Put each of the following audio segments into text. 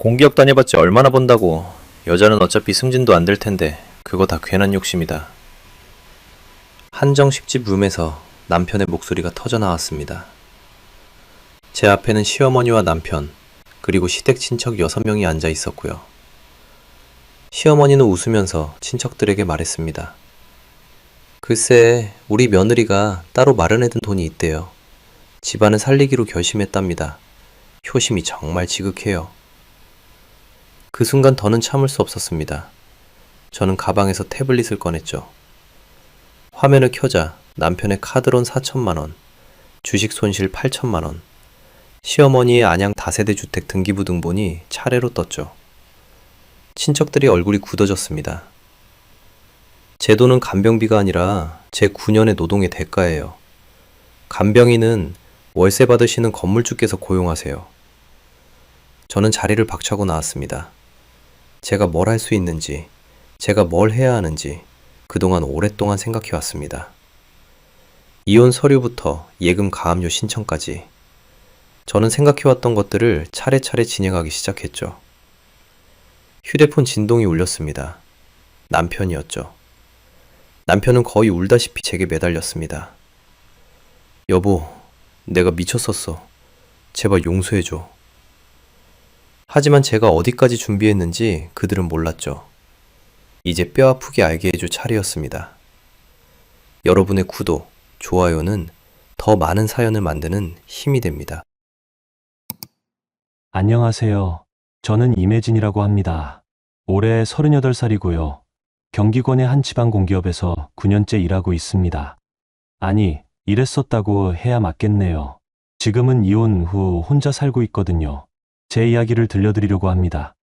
공기업 다녀봤자 얼마나 번다고. 여자는 어차피 승진도 안 될 텐데 그거 다 괜한 욕심이다. 한정식집 룸에서 남편의 목소리가 터져 나왔습니다. 제 앞에는 시어머니와 남편, 그리고 시댁 친척 6명이 앉아 있었고요. 시어머니는 웃으면서 친척들에게 말했습니다. 글쎄, 우리 며느리가 따로 마련해둔 돈이 있대요. 집안을 살리기로 결심했답니다. 효심이 정말 지극해요. 그 순간 더는 참을 수 없었습니다. 저는 가방에서 태블릿을 꺼냈죠. 화면을 켜자 남편의 카드론 4천만 원, 주식 손실 8천만 원, 시어머니의 안양 다세대 주택 등기부등본이 차례로 떴죠. 친척들이 얼굴이 굳어졌습니다. 제 돈은 간병비가 아니라 제 9년의 노동의 대가예요. 간병인은 월세 받으시는 건물주께서 고용하세요. 저는 자리를 박차고 나왔습니다. 제가 뭘 할 수 있는지, 제가 뭘 해야 하는지 그동안 오랫동안 생각해왔습니다. 이혼 서류부터 예금 가압류 신청까지 저는 생각해왔던 것들을 차례차례 진행하기 시작했죠. 휴대폰 진동이 울렸습니다. 남편이었죠. 남편은 거의 울다시피 제게 매달렸습니다. 여보, 내가 미쳤었어. 제발 용서해줘. 하지만 제가 어디까지 준비했는지 그들은 몰랐죠. 이제 뼈아프게 알게 해줄 차례였습니다. 여러분의 구독, 좋아요는 더 많은 사연을 만드는 힘이 됩니다. 안녕하세요. 저는 임혜진이라고 합니다. 올해 38살이고요. 경기권의 한 지방 공기업에서 9년째 일하고 있습니다. 아니, 일했었다고 해야 맞겠네요. 지금은 이혼 후 혼자 살고 있거든요. 제 이야기를 들려드리려고 합니다.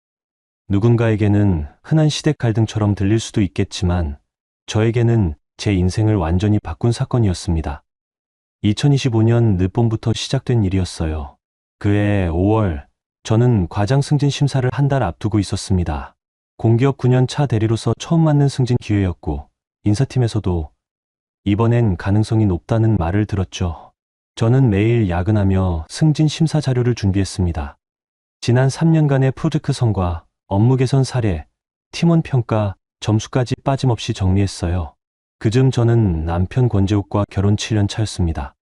누군가에게는 흔한 시댁 갈등처럼 들릴 수도 있겠지만 저에게는 제 인생을 완전히 바꾼 사건이었습니다. 2025년 늦봄부터 시작된 일이었어요. 그해 5월, 저는 과장 승진 심사를 한 달 앞두고 있었습니다. 공기업 9년 차 대리로서 처음 맞는 승진 기회였고 인사팀에서도 이번엔 가능성이 높다는 말을 들었죠. 저는 매일 야근하며 승진 심사 자료를 준비했습니다. 지난 3년간의 프로젝트 성과, 업무 개선 사례, 팀원 평가, 점수까지 빠짐없이 정리했어요. 그즈음 저는 남편 권재욱과 결혼 7년 차였습니다.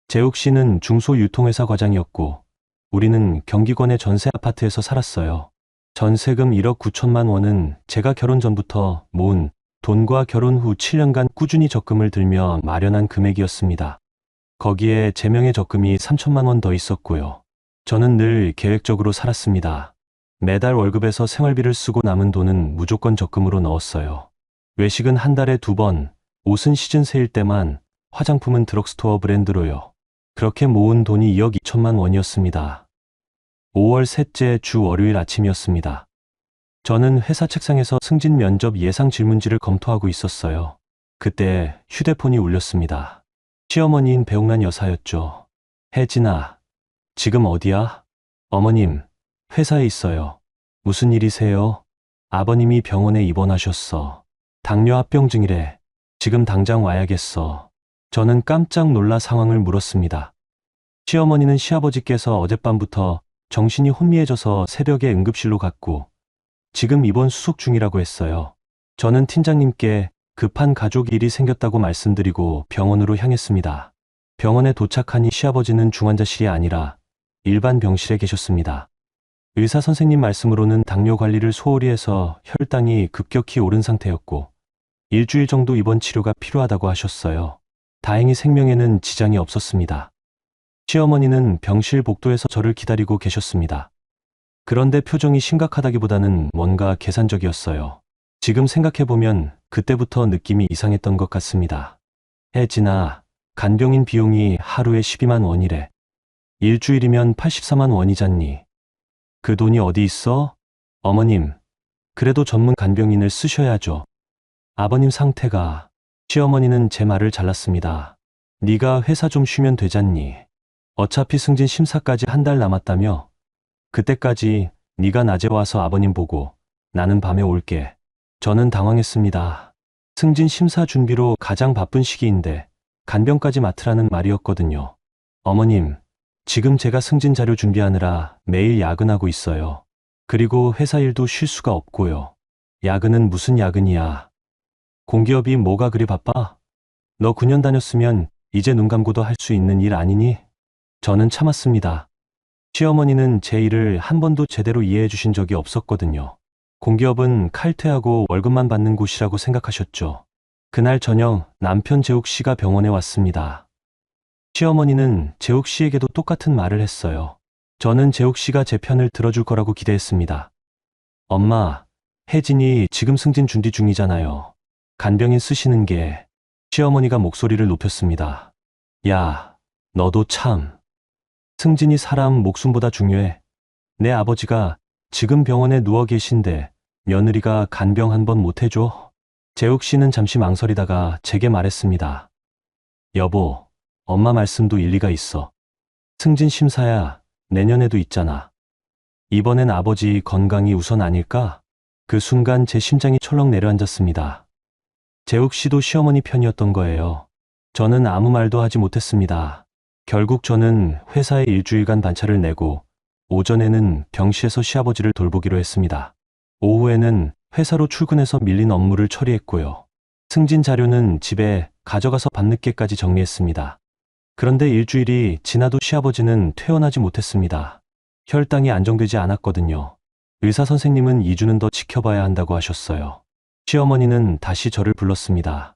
재욱 씨는 중소유통회사 과장이었고 우리는 경기권의 전세 아파트에서 살았어요. 전세금 1억 9천만 원은 제가 결혼 전부터 모은 돈과 결혼 후 7년간 꾸준히 적금을 들며 마련한 금액이었습니다. 거기에 제 명의 적금이 3천만 원 더 있었고요. 저는 늘 계획적으로 살았습니다. 매달 월급에서 생활비를 쓰고 남은 돈은 무조건 적금으로 넣었어요. 외식은 한 달에 2번, 옷은 시즌 세일 때만, 화장품은 드럭스토어 브랜드로요. 그렇게 모은 돈이 2억 2천만 원이었습니다. 5월 셋째 주 월요일 아침이었습니다. 저는 회사 책상에서 승진 면접 예상 질문지를 검토하고 있었어요. 그때 휴대폰이 울렸습니다. 시어머니인 배옥란 여사였죠. 혜진아, 지금 어디야? 어머님, 회사에 있어요. 무슨 일이세요? 아버님이 병원에 입원하셨어. 당뇨 합병증이래. 지금 당장 와야겠어. 저는 깜짝 놀라 상황을 물었습니다. 시어머니는 시아버지께서 어젯밤부터 정신이 혼미해져서 새벽에 응급실로 갔고 지금 입원 수속 중이라고 했어요. 저는 팀장님께 급한 가족 일이 생겼다고 말씀드리고 병원으로 향했습니다. 병원에 도착하니 시아버지는 중환자실이 아니라 일반 병실에 계셨습니다. 의사 선생님 말씀으로는 당뇨 관리를 소홀히 해서 혈당이 급격히 오른 상태였고 일주일 정도 입원 치료가 필요하다고 하셨어요. 다행히 생명에는 지장이 없었습니다. 시어머니는 병실 복도에서 저를 기다리고 계셨습니다. 그런데 표정이 심각하다기보다는 뭔가 계산적이었어요. 지금 생각해보면 그때부터 느낌이 이상했던 것 같습니다. 혜진아, 간병인 비용이 하루에 12만 원이래. 일주일이면 84만 원이잖니. 그 돈이 어디 있어? 어머님, 그래도 전문 간병인을 쓰셔야죠. 아버님 상태가... 시어머니는 제 말을 잘랐습니다. 네가 회사 좀 쉬면 되잖니. 어차피 승진 심사까지 한 달 남았다며? 그때까지 네가 낮에 와서 아버님 보고 나는 밤에 올게. 저는 당황했습니다. 승진 심사 준비로 가장 바쁜 시기인데 간병까지 맡으라는 말이었거든요. 어머님, 지금 제가 승진 자료 준비하느라 매일 야근하고 있어요. 그리고 회사 일도 쉴 수가 없고요. 야근은 무슨 야근이야. 공기업이 뭐가 그리 바빠? 너 9년 다녔으면 이제 눈 감고도 할 수 있는 일 아니니? 저는 참았습니다. 시어머니는 제 일을 한 번도 제대로 이해해 주신 적이 없었거든요. 공기업은 칼퇴하고 월급만 받는 곳이라고 생각하셨죠. 그날 저녁 남편 재욱 씨가 병원에 왔습니다. 시어머니는 재욱 씨에게도 똑같은 말을 했어요. 저는 재욱 씨가 제 편을 들어줄 거라고 기대했습니다. 엄마, 혜진이 지금 승진 준비 중이잖아요. 간병인 쓰시는 게. 시어머니가 목소리를 높였습니다. 야, 너도 참. 승진이 사람 목숨보다 중요해. 내 아버지가 지금 병원에 누워 계신데 며느리가 간병 한 번 못 해줘? 재욱 씨는 잠시 망설이다가 제게 말했습니다. 여보, 엄마 말씀도 일리가 있어. 승진 심사야, 내년에도 있잖아. 이번엔 아버지 건강이 우선 아닐까? 그 순간 제 심장이 철렁 내려앉았습니다. 재욱 씨도 시어머니 편이었던 거예요. 저는 아무 말도 하지 못했습니다. 결국 저는 회사에 일주일간 반차를 내고 오전에는 병실에서 시아버지를 돌보기로 했습니다. 오후에는 회사로 출근해서 밀린 업무를 처리했고요. 승진 자료는 집에 가져가서 밤늦게까지 정리했습니다. 그런데 일주일이 지나도 시아버지는 퇴원하지 못했습니다. 혈당이 안정되지 않았거든요. 의사 선생님은 2주는 더 지켜봐야 한다고 하셨어요. 시어머니는 다시 저를 불렀습니다.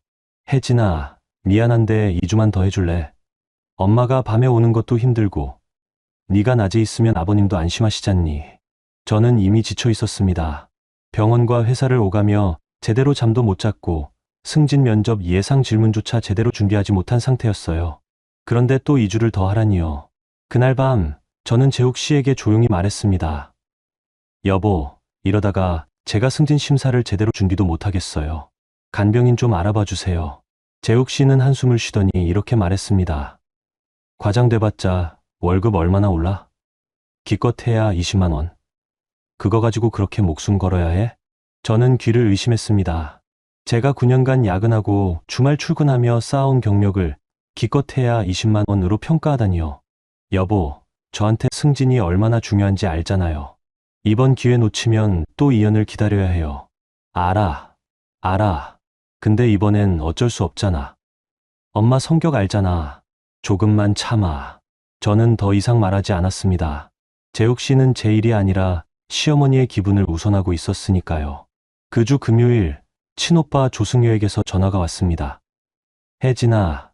혜진아, 미안한데 2주만 더 해줄래? 엄마가 밤에 오는 것도 힘들고 네가 낮에 있으면 아버님도 안심하시잖니. 저는 이미 지쳐 있었습니다. 병원과 회사를 오가며 제대로 잠도 못 잤고 승진 면접 예상 질문조차 제대로 준비하지 못한 상태였어요. 그런데 또 2주를 더 하라니요. 그날 밤 저는 재욱 씨에게 조용히 말했습니다. 여보, 이러다가 제가 승진 심사를 제대로 준비도 못하겠어요. 간병인 좀 알아봐 주세요. 재욱 씨는 한숨을 쉬더니 이렇게 말했습니다. 과장 돼봤자 월급 얼마나 올라? 기껏해야 20만 원. 그거 가지고 그렇게 목숨 걸어야 해? 저는 귀를 의심했습니다. 제가 9년간 야근하고 주말 출근하며 쌓아온 경력을 기껏해야 20만 원으로 평가하다니요. 여보, 저한테 승진이 얼마나 중요한지 알잖아요. 이번 기회 놓치면 또 2년을 기다려야 해요. 알아. 근데 이번엔 어쩔 수 없잖아. 엄마 성격 알잖아. 조금만 참아. 저는 더 이상 말하지 않았습니다. 재욱 씨는 제 일이 아니라 시어머니의 기분을 우선하고 있었으니까요. 그 주 금요일, 친오빠 조승효에게서 전화가 왔습니다. 혜진아,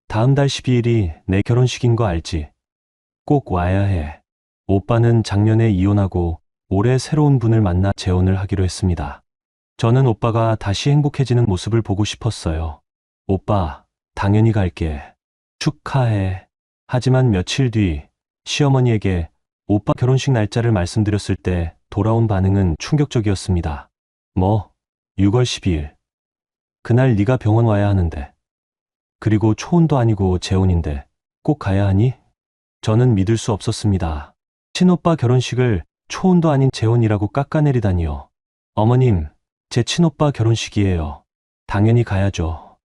다음 달 12일이 내 결혼식인 거 알지? 꼭 와야 해. 오빠는 작년에 이혼하고 올해 새로운 분을 만나 재혼을 하기로 했습니다. 저는 오빠가 다시 행복해지는 모습을 보고 싶었어요. 오빠, 당연히 갈게. 축하해. 하지만 며칠 뒤 시어머니에게 오빠 결혼식 날짜를 말씀드렸을 때 돌아온 반응은 충격적이었습니다. 뭐? 6월 12일. 그날 네가 병원 와야 하는데. 그리고 초혼도 아니고 재혼인데 꼭 가야 하니? 저는 믿을 수 없었습니다. 친오빠 결혼식을 초혼도 아닌 재혼이라고 깎아내리다니요. 어머님, 제 친오빠 결혼식이에요. 당연히 가야죠.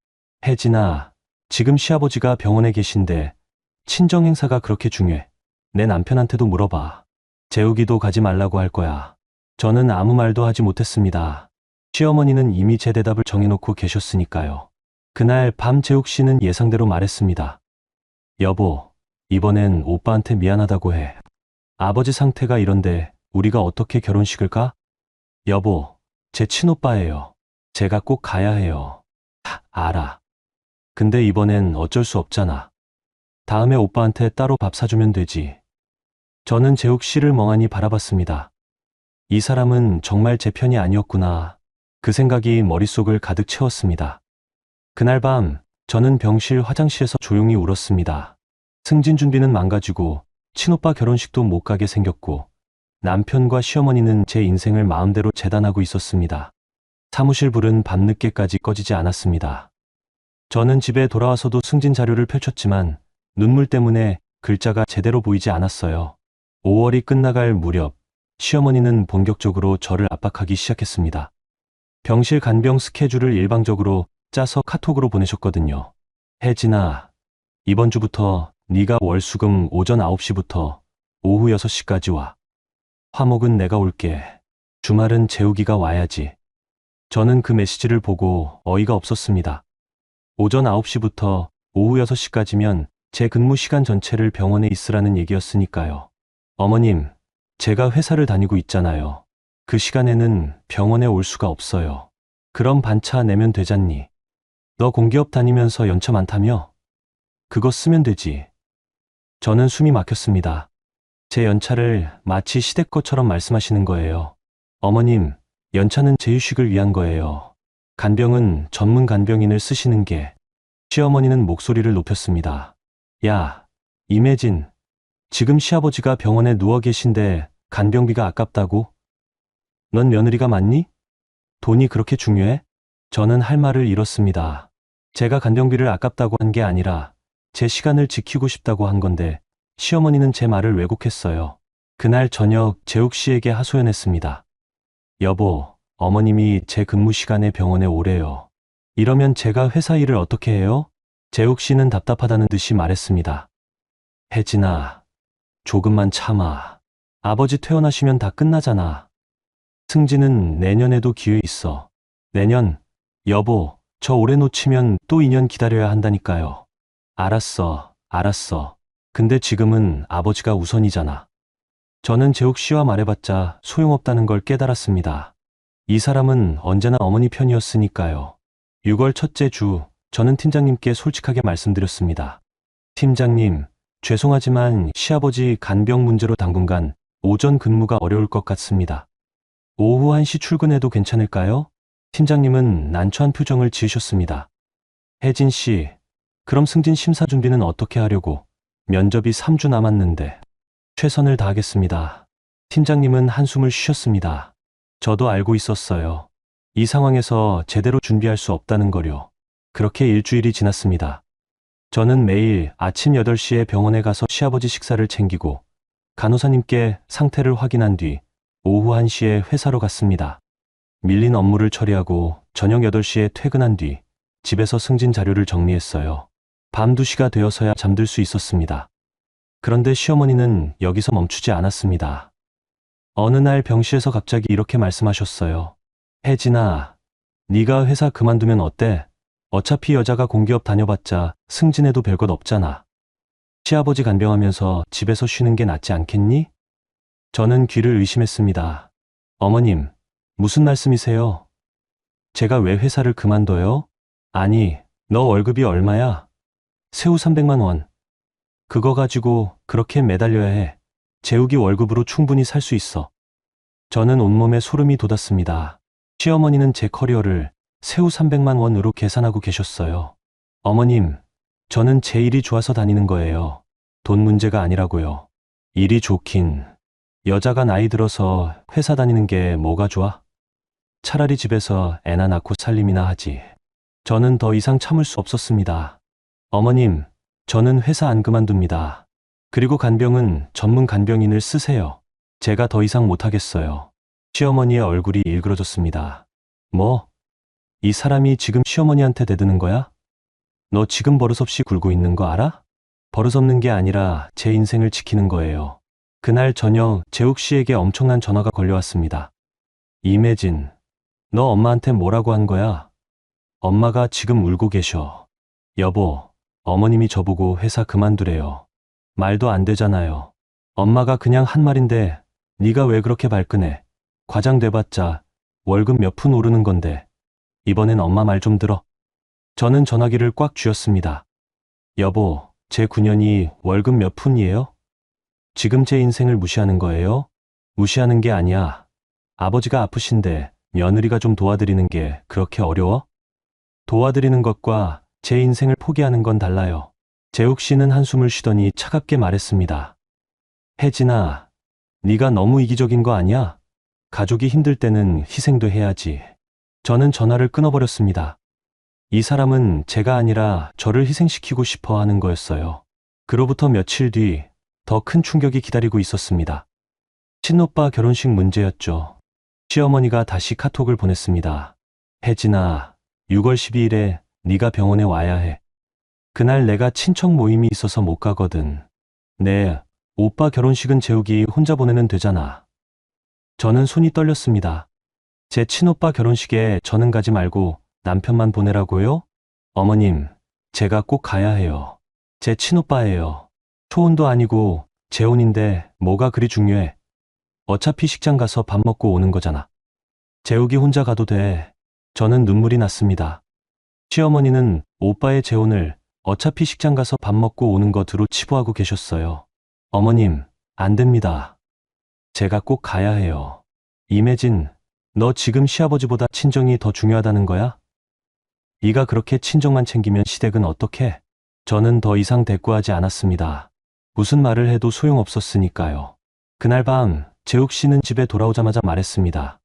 혜진아, 지금 시아버지가 병원에 계신데 친정 행사가 그렇게 중요해. 내 남편한테도 물어봐. 재욱이도 가지 말라고 할 거야. 저는 아무 말도 하지 못했습니다. 시어머니는 이미 제 대답을 정해놓고 계셨으니까요. 그날 밤 재욱 씨는 예상대로 말했습니다. 여보, 이번엔 오빠한테 미안하다고 해. 아버지 상태가 이런데 우리가 어떻게 결혼식을 가? 여보, 제 친오빠예요. 제가 꼭 가야 해요. 알아. 근데 이번엔 어쩔 수 없잖아. 다음에 오빠한테 따로 밥 사주면 되지. 저는 재욱 씨를 멍하니 바라봤습니다. 이 사람은 정말 제 편이 아니었구나. 그 생각이 머릿속을 가득 채웠습니다. 그날 밤 저는 병실 화장실에서 조용히 울었습니다. 승진 준비는 망가지고 친오빠 결혼식도 못 가게 생겼고 남편과 시어머니는 제 인생을 마음대로 재단하고 있었습니다. 사무실 불은 밤늦게까지 꺼지지 않았습니다. 저는 집에 돌아와서도 승진 자료를 펼쳤지만 눈물 때문에 글자가 제대로 보이지 않았어요. 5월이 끝나갈 무렵 시어머니는 본격적으로 저를 압박하기 시작했습니다. 병실 간병 스케줄을 일방적으로 짜서 카톡으로 보내셨거든요. 혜진아, 이번 주부터 네가 월수금 오전 9시부터 오후 6시까지 와. 화목은 내가 올게. 주말은 재욱이가 와야지. 저는 그 메시지를 보고 어이가 없었습니다. 오전 9시부터 오후 6시까지면 제 근무 시간 전체를 병원에 있으라는 얘기였으니까요. 어머님, 제가 회사를 다니고 있잖아요. 그 시간에는 병원에 올 수가 없어요. 그럼 반차 내면 되잖니. 너 공기업 다니면서 연차 많다며? 그거 쓰면 되지. 저는 숨이 막혔습니다. 제 연차를 마치 시댁 것처럼 말씀하시는 거예요. 어머님, 연차는 제 휴식을 위한 거예요. 간병은 전문 간병인을 쓰시는 게. 시어머니는 목소리를 높였습니다. 야, 임혜진, 지금 시아버지가 병원에 누워 계신데 간병비가 아깝다고? 넌 며느리가 맞니? 돈이 그렇게 중요해? 저는 할 말을 잃었습니다. 제가 간병비를 아깝다고 한 게 아니라 제 시간을 지키고 싶다고 한 건데 시어머니는 제 말을 왜곡했어요. 그날 저녁 재욱 씨에게 하소연했습니다. 여보, 어머님이 제 근무 시간에 병원에 오래요. 이러면 제가 회사 일을 어떻게 해요? 재욱 씨는 답답하다는 듯이 말했습니다. 혜진아, 조금만 참아. 아버지 퇴원하시면 다 끝나잖아. 승진은 내년에도 기회 있어. 내년? 여보, 저 올해 놓치면 또 2년 기다려야 한다니까요. 알았어. 근데 지금은 아버지가 우선이잖아. 저는 재욱 씨와 말해봤자 소용없다는 걸 깨달았습니다. 이 사람은 언제나 어머니 편이었으니까요. 6월 첫째 주, 저는 팀장님께 솔직하게 말씀드렸습니다. 팀장님, 죄송하지만 시아버지 간병 문제로 당분간 오전 근무가 어려울 것 같습니다. 오후 1시 출근해도 괜찮을까요? 팀장님은 난처한 표정을 지으셨습니다. 혜진 씨, 그럼 승진 심사 준비는 어떻게 하려고? 면접이 3주 남았는데. 최선을 다하겠습니다. 팀장님은 한숨을 쉬셨습니다. 저도 알고 있었어요. 이 상황에서 제대로 준비할 수 없다는 거요. 그렇게 일주일이 지났습니다. 저는 매일 아침 8시에 병원에 가서 시아버지 식사를 챙기고 간호사님께 상태를 확인한 뒤 오후 1시에 회사로 갔습니다. 밀린 업무를 처리하고 저녁 8시에 퇴근한 뒤 집에서 승진 자료를 정리했어요. 밤 2시가 되어서야 잠들 수 있었습니다. 그런데 시어머니는 여기서 멈추지 않았습니다. 어느 날 병실에서 갑자기 이렇게 말씀하셨어요. 혜진아, 네가 회사 그만두면 어때? 어차피 여자가 공기업 다녀봤자 승진해도 별것 없잖아. 시아버지 간병하면서 집에서 쉬는 게 낫지 않겠니? 저는 귀를 의심했습니다. 어머님, 무슨 말씀이세요? 제가 왜 회사를 그만둬요? 아니, 너 월급이 얼마야? 세후 300만 원. 그거 가지고 그렇게 매달려야 해. 재욱이 월급으로 충분히 살 수 있어. 저는 온몸에 소름이 돋았습니다. 시어머니는 제 커리어를 세후 300만 원으로 계산하고 계셨어요. 어머님, 저는 제 일이 좋아서 다니는 거예요. 돈 문제가 아니라고요. 일이 좋긴. 여자가 나이 들어서 회사 다니는 게 뭐가 좋아? 차라리 집에서 애나 낳고 살림이나 하지. 저는 더 이상 참을 수 없었습니다. 어머님, 저는 회사 안 그만둡니다. 그리고 간병은 전문 간병인을 쓰세요. 제가 더 이상 못하겠어요. 시어머니의 얼굴이 일그러졌습니다. 뭐? 이 사람이 지금 시어머니한테 대드는 거야? 너 지금 버릇없이 굴고 있는 거 알아? 버릇없는 게 아니라 제 인생을 지키는 거예요. 그날 저녁 재욱 씨에게 엄청난 전화가 걸려왔습니다. 임혜진, 너 엄마한테 뭐라고 한 거야? 엄마가 지금 울고 계셔. 여보, 어머님이 저보고 회사 그만두래요. 말도 안 되잖아요. 엄마가 그냥 한 말인데 네가 왜 그렇게 발끈해? 과장 돼봤자 월급 몇 푼 오르는 건데. 이번엔 엄마 말 좀 들어. 저는 전화기를 꽉 쥐었습니다. 여보, 제 9년이 월급 몇 푼이에요? 지금 제 인생을 무시하는 거예요? 무시하는 게 아니야. 아버지가 아프신데 며느리가 좀 도와드리는 게 그렇게 어려워? 도와드리는 것과 제 인생을 포기하는 건 달라요. 재욱 씨는 한숨을 쉬더니 차갑게 말했습니다. 혜진아, 네가 너무 이기적인 거 아니야? 가족이 힘들 때는 희생도 해야지. 저는 전화를 끊어버렸습니다. 이 사람은 제가 아니라 저를 희생시키고 싶어 하는 거였어요. 그로부터 며칠 뒤 더 큰 충격이 기다리고 있었습니다. 친오빠 결혼식 문제였죠. 시어머니가 다시 카톡을 보냈습니다. 혜진아, 6월 12일에 네가 병원에 와야 해. 그날 내가 친척 모임이 있어서 못 가거든. 네, 오빠 결혼식은 재욱이 혼자 보내면 되잖아. 저는 손이 떨렸습니다. 제 친오빠 결혼식에 저는 가지 말고 남편만 보내라고요? 어머님, 제가 꼭 가야 해요. 제 친오빠예요. 초혼도 아니고 재혼인데 뭐가 그리 중요해. 어차피 식장 가서 밥 먹고 오는 거잖아. 재욱이 혼자 가도 돼. 저는 눈물이 났습니다. 시어머니는 오빠의 재혼을 어차피 식장 가서 밥 먹고 오는 것으로 치부하고 계셨어요. 어머님, 안 됩니다. 제가 꼭 가야 해요. 임혜진, 너 지금 시아버지보다 친정이 더 중요하다는 거야? 네가 그렇게 친정만 챙기면 시댁은 어떡해? 저는 더 이상 대꾸하지 않았습니다. 무슨 말을 해도 소용없었으니까요. 그날 밤 재욱 씨는 집에 돌아오자마자 말했습니다.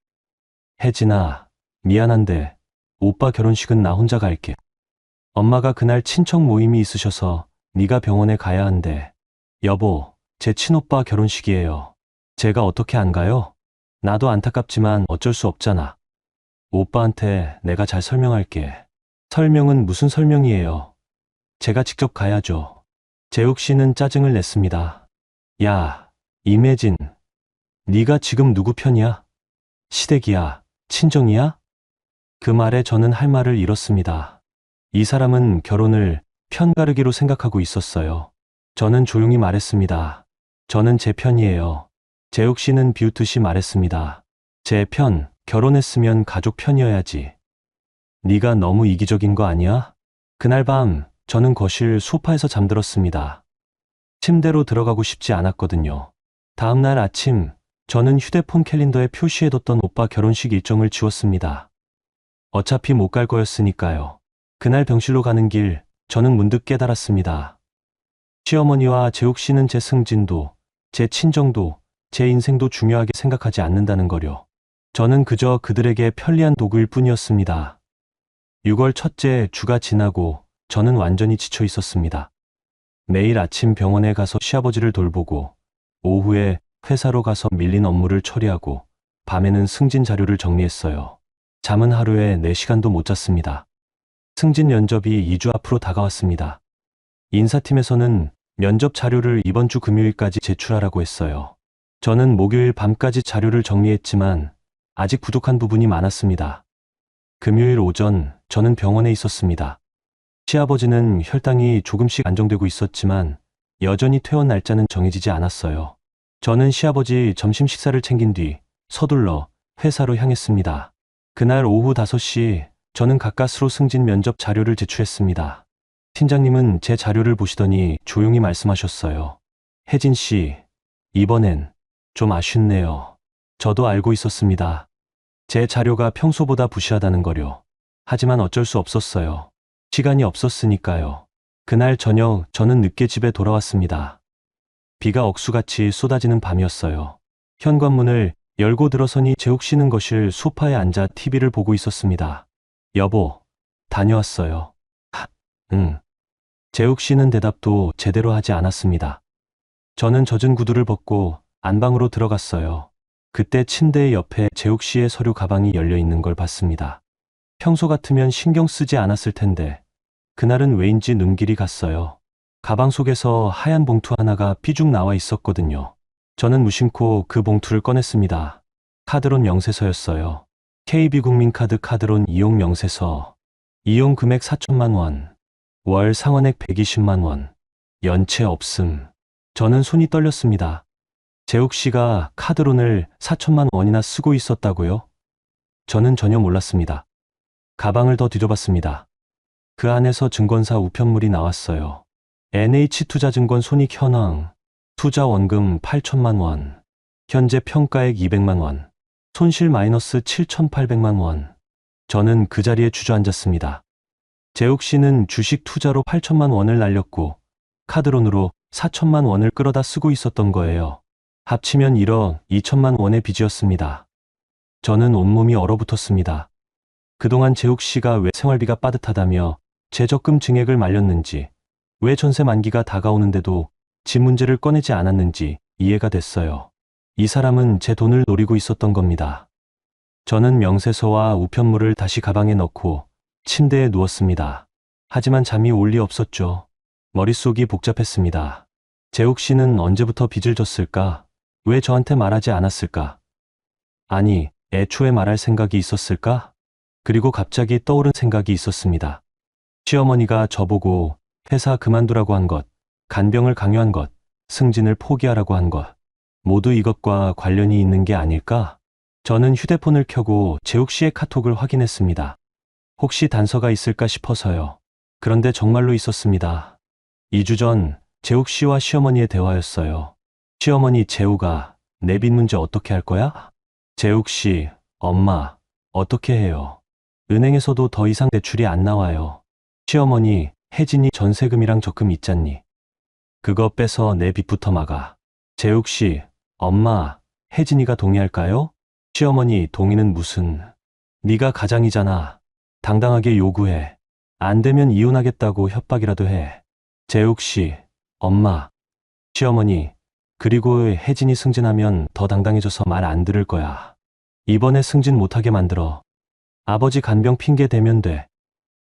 혜진아, 미안한데 오빠 결혼식은 나 혼자 갈게. 엄마가 그날 친척 모임이 있으셔서 네가 병원에 가야 한대. 여보, 제 친오빠 결혼식이에요. 제가 어떻게 안 가요? 나도 안타깝지만 어쩔 수 없잖아. 오빠한테 내가 잘 설명할게. 설명은 무슨 설명이에요? 제가 직접 가야죠. 재욱 씨는 짜증을 냈습니다. 야, 임혜진, 네가 지금 누구 편이야? 시댁이야? 친정이야? 그 말에 저는 할 말을 잃었습니다. 이 사람은 결혼을 편가르기로 생각하고 있었어요. 저는 조용히 말했습니다. 저는 제 편이에요. 재욱 씨는 비웃듯이 말했습니다. 제 편, 결혼했으면 가족 편이어야지. 네가 너무 이기적인 거 아니야? 그날 밤 저는 거실 소파에서 잠들었습니다. 침대로 들어가고 싶지 않았거든요. 다음 날 아침 저는 휴대폰 캘린더에 표시해뒀던 오빠 결혼식 일정을 지웠습니다. 어차피 못 갈 거였으니까요. 그날 병실로 가는 길 저는 문득 깨달았습니다. 시어머니와 재욱 씨는 제 승진도, 제 친정도, 제 인생도 중요하게 생각하지 않는다는 거요. 저는 그저 그들에게 편리한 도구일 뿐이었습니다. 6월 첫째 주가 지나고 저는 완전히 지쳐 있었습니다. 매일 아침 병원에 가서 시아버지를 돌보고 오후에 회사로 가서 밀린 업무를 처리하고 밤에는 승진 자료를 정리했어요. 잠은 하루에 4시간도 못 잤습니다. 승진 면접이 2주 앞으로 다가왔습니다. 인사팀에서는 면접 자료를 이번 주 금요일까지 제출하라고 했어요. 저는 목요일 밤까지 자료를 정리했지만 아직 부족한 부분이 많았습니다. 금요일 오전 저는 병원에 있었습니다. 시아버지는 혈당이 조금씩 안정되고 있었지만 여전히 퇴원 날짜는 정해지지 않았어요. 저는 시아버지 점심 식사를 챙긴 뒤 서둘러 회사로 향했습니다. 그날 오후 5시 저는 가까스로 승진 면접 자료를 제출했습니다. 팀장님은 제 자료를 보시더니 조용히 말씀하셨어요. 혜진 씨, 이번엔 좀 아쉽네요. 저도 알고 있었습니다. 제 자료가 평소보다 부실하다는 거요. 하지만 어쩔 수 없었어요. 시간이 없었으니까요. 그날 저녁 저는 늦게 집에 돌아왔습니다. 비가 억수같이 쏟아지는 밤이었어요. 현관문을 열고 들어서니 재욱 씨는 거실 소파에 앉아 TV를 보고 있었습니다. 여보, 다녀왔어요. 응. 재욱 씨는 대답도 제대로 하지 않았습니다. 저는 젖은 구두를 벗고 안방으로 들어갔어요. 그때 침대 옆에 재욱 씨의 서류 가방이 열려 있는 걸 봤습니다. 평소 같으면 신경 쓰지 않았을 텐데 그날은 왜인지 눈길이 갔어요. 가방 속에서 하얀 봉투 하나가 삐죽 나와 있었거든요. 저는 무심코 그 봉투를 꺼냈습니다. 카드론 명세서였어요. KB국민카드 카드론 이용 명세서. 이용 금액 4천만 원. 월 상환액 120만 원. 연체 없음. 저는 손이 떨렸습니다. 재욱 씨가 카드론을 4천만 원이나 쓰고 있었다고요? 저는 전혀 몰랐습니다. 가방을 더 뒤져봤습니다. 그 안에서 증권사 우편물이 나왔어요. NH투자증권 손익현황. 투자 원금 8천만 원. 현재 평가액 200만 원. 손실 마이너스 7,800만 원. 저는 그 자리에 주저앉았습니다. 재욱 씨는 주식 투자로 8천만 원을 날렸고 카드론으로 4천만 원을 끌어다 쓰고 있었던 거예요. 합치면 1억 2천만 원의 빚이었습니다. 저는 온몸이 얼어붙었습니다. 그동안 재욱 씨가 왜 생활비가 빠듯하다며 제 적금 증액을 말렸는지, 왜 전세 만기가 다가오는데도 집 문제를 꺼내지 않았는지 이해가 됐어요. 이 사람은 제 돈을 노리고 있었던 겁니다. 저는 명세서와 우편물을 다시 가방에 넣고 침대에 누웠습니다. 하지만 잠이 올 리 없었죠. 머릿속이 복잡했습니다. 재욱 씨는 언제부터 빚을 졌을까? 왜 저한테 말하지 않았을까? 아니, 애초에 말할 생각이 있었을까? 그리고 갑자기 떠오른 생각이 있었습니다. 시어머니가 저보고 회사 그만두라고 한 것, 간병을 강요한 것, 승진을 포기하라고 한 것, 모두 이것과 관련이 있는 게 아닐까? 저는 휴대폰을 켜고 재욱 씨의 카톡을 확인했습니다. 혹시 단서가 있을까 싶어서요. 그런데 정말로 있었습니다. 2주 전 재욱 씨와 시어머니의 대화였어요. 시어머니 재욱아, 내 빚 문제 어떻게 할 거야? 재욱 씨, 엄마, 어떻게 해요? 은행에서도 더 이상 대출이 안 나와요. 시어머니, 혜진이 전세금이랑 적금 있잖니. 그거 빼서 내 빚부터 막아. 재욱 씨, 엄마, 혜진이가 동의할까요? 시어머니, 동의는 무슨. 네가 가장이잖아. 당당하게 요구해. 안 되면 이혼하겠다고 협박이라도 해. 재욱 씨, 엄마, 시어머니, 그리고 혜진이 승진하면 더 당당해져서 말 안 들을 거야. 이번에 승진 못하게 만들어. 아버지 간병 핑계 대면 돼.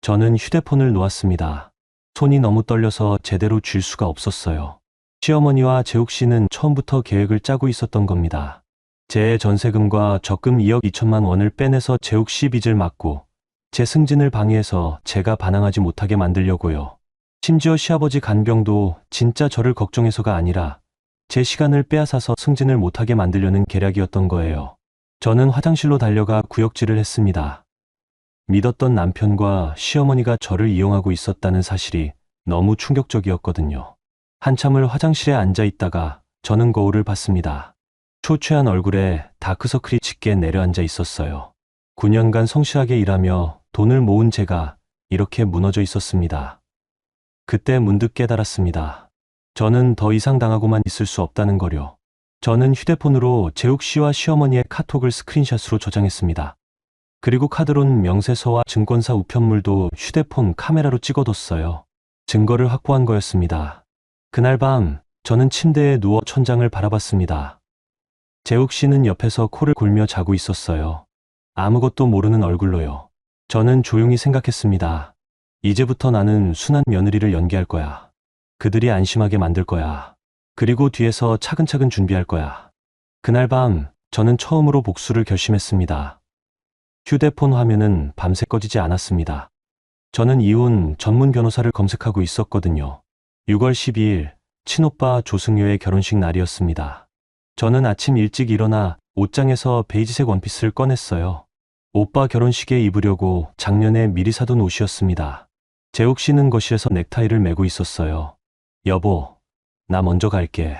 저는 휴대폰을 놓았습니다. 손이 너무 떨려서 제대로 쥘 수가 없었어요. 시어머니와 재욱 씨는 처음부터 계획을 짜고 있었던 겁니다. 제 전세금과 적금 2억 2천만 원을 빼내서 재욱 씨 빚을 막고 제 승진을 방해해서 제가 반항하지 못하게 만들려고요. 심지어 시아버지 간병도 진짜 저를 걱정해서가 아니라 제 시간을 빼앗아서 승진을 못하게 만들려는 계략이었던 거예요. 저는 화장실로 달려가 구역질을 했습니다. 믿었던 남편과 시어머니가 저를 이용하고 있었다는 사실이 너무 충격적이었거든요. 한참을 화장실에 앉아 있다가 저는 거울을 봤습니다. 초췌한 얼굴에 다크서클이 짙게 내려앉아 있었어요. 9년간 성실하게 일하며 돈을 모은 제가 이렇게 무너져 있었습니다. 그때 문득 깨달았습니다. 저는 더 이상 당하고만 있을 수 없다는 거요. 저는 휴대폰으로 재욱 씨와 시어머니의 카톡을 스크린샷으로 저장했습니다. 그리고 카드론 명세서와 증권사 우편물도 휴대폰 카메라로 찍어뒀어요. 증거를 확보한 거였습니다. 그날 밤 저는 침대에 누워 천장을 바라봤습니다. 재욱 씨는 옆에서 코를 골며 자고 있었어요. 아무것도 모르는 얼굴로요. 저는 조용히 생각했습니다. 이제부터 나는 순한 며느리를 연기할 거야. 그들이 안심하게 만들 거야. 그리고 뒤에서 차근차근 준비할 거야. 그날 밤 저는 처음으로 복수를 결심했습니다. 휴대폰 화면은 밤새 꺼지지 않았습니다. 저는 이혼 전문 변호사를 검색하고 있었거든요. 6월 12일 친오빠 조승효의 결혼식 날이었습니다. 저는 아침 일찍 일어나 옷장에서 베이지색 원피스를 꺼냈어요. 오빠 결혼식에 입으려고 작년에 미리 사둔 옷이었습니다. 재욱 씨는 거실에서 넥타이를 매고 있었어요. 여보, 나 먼저 갈게.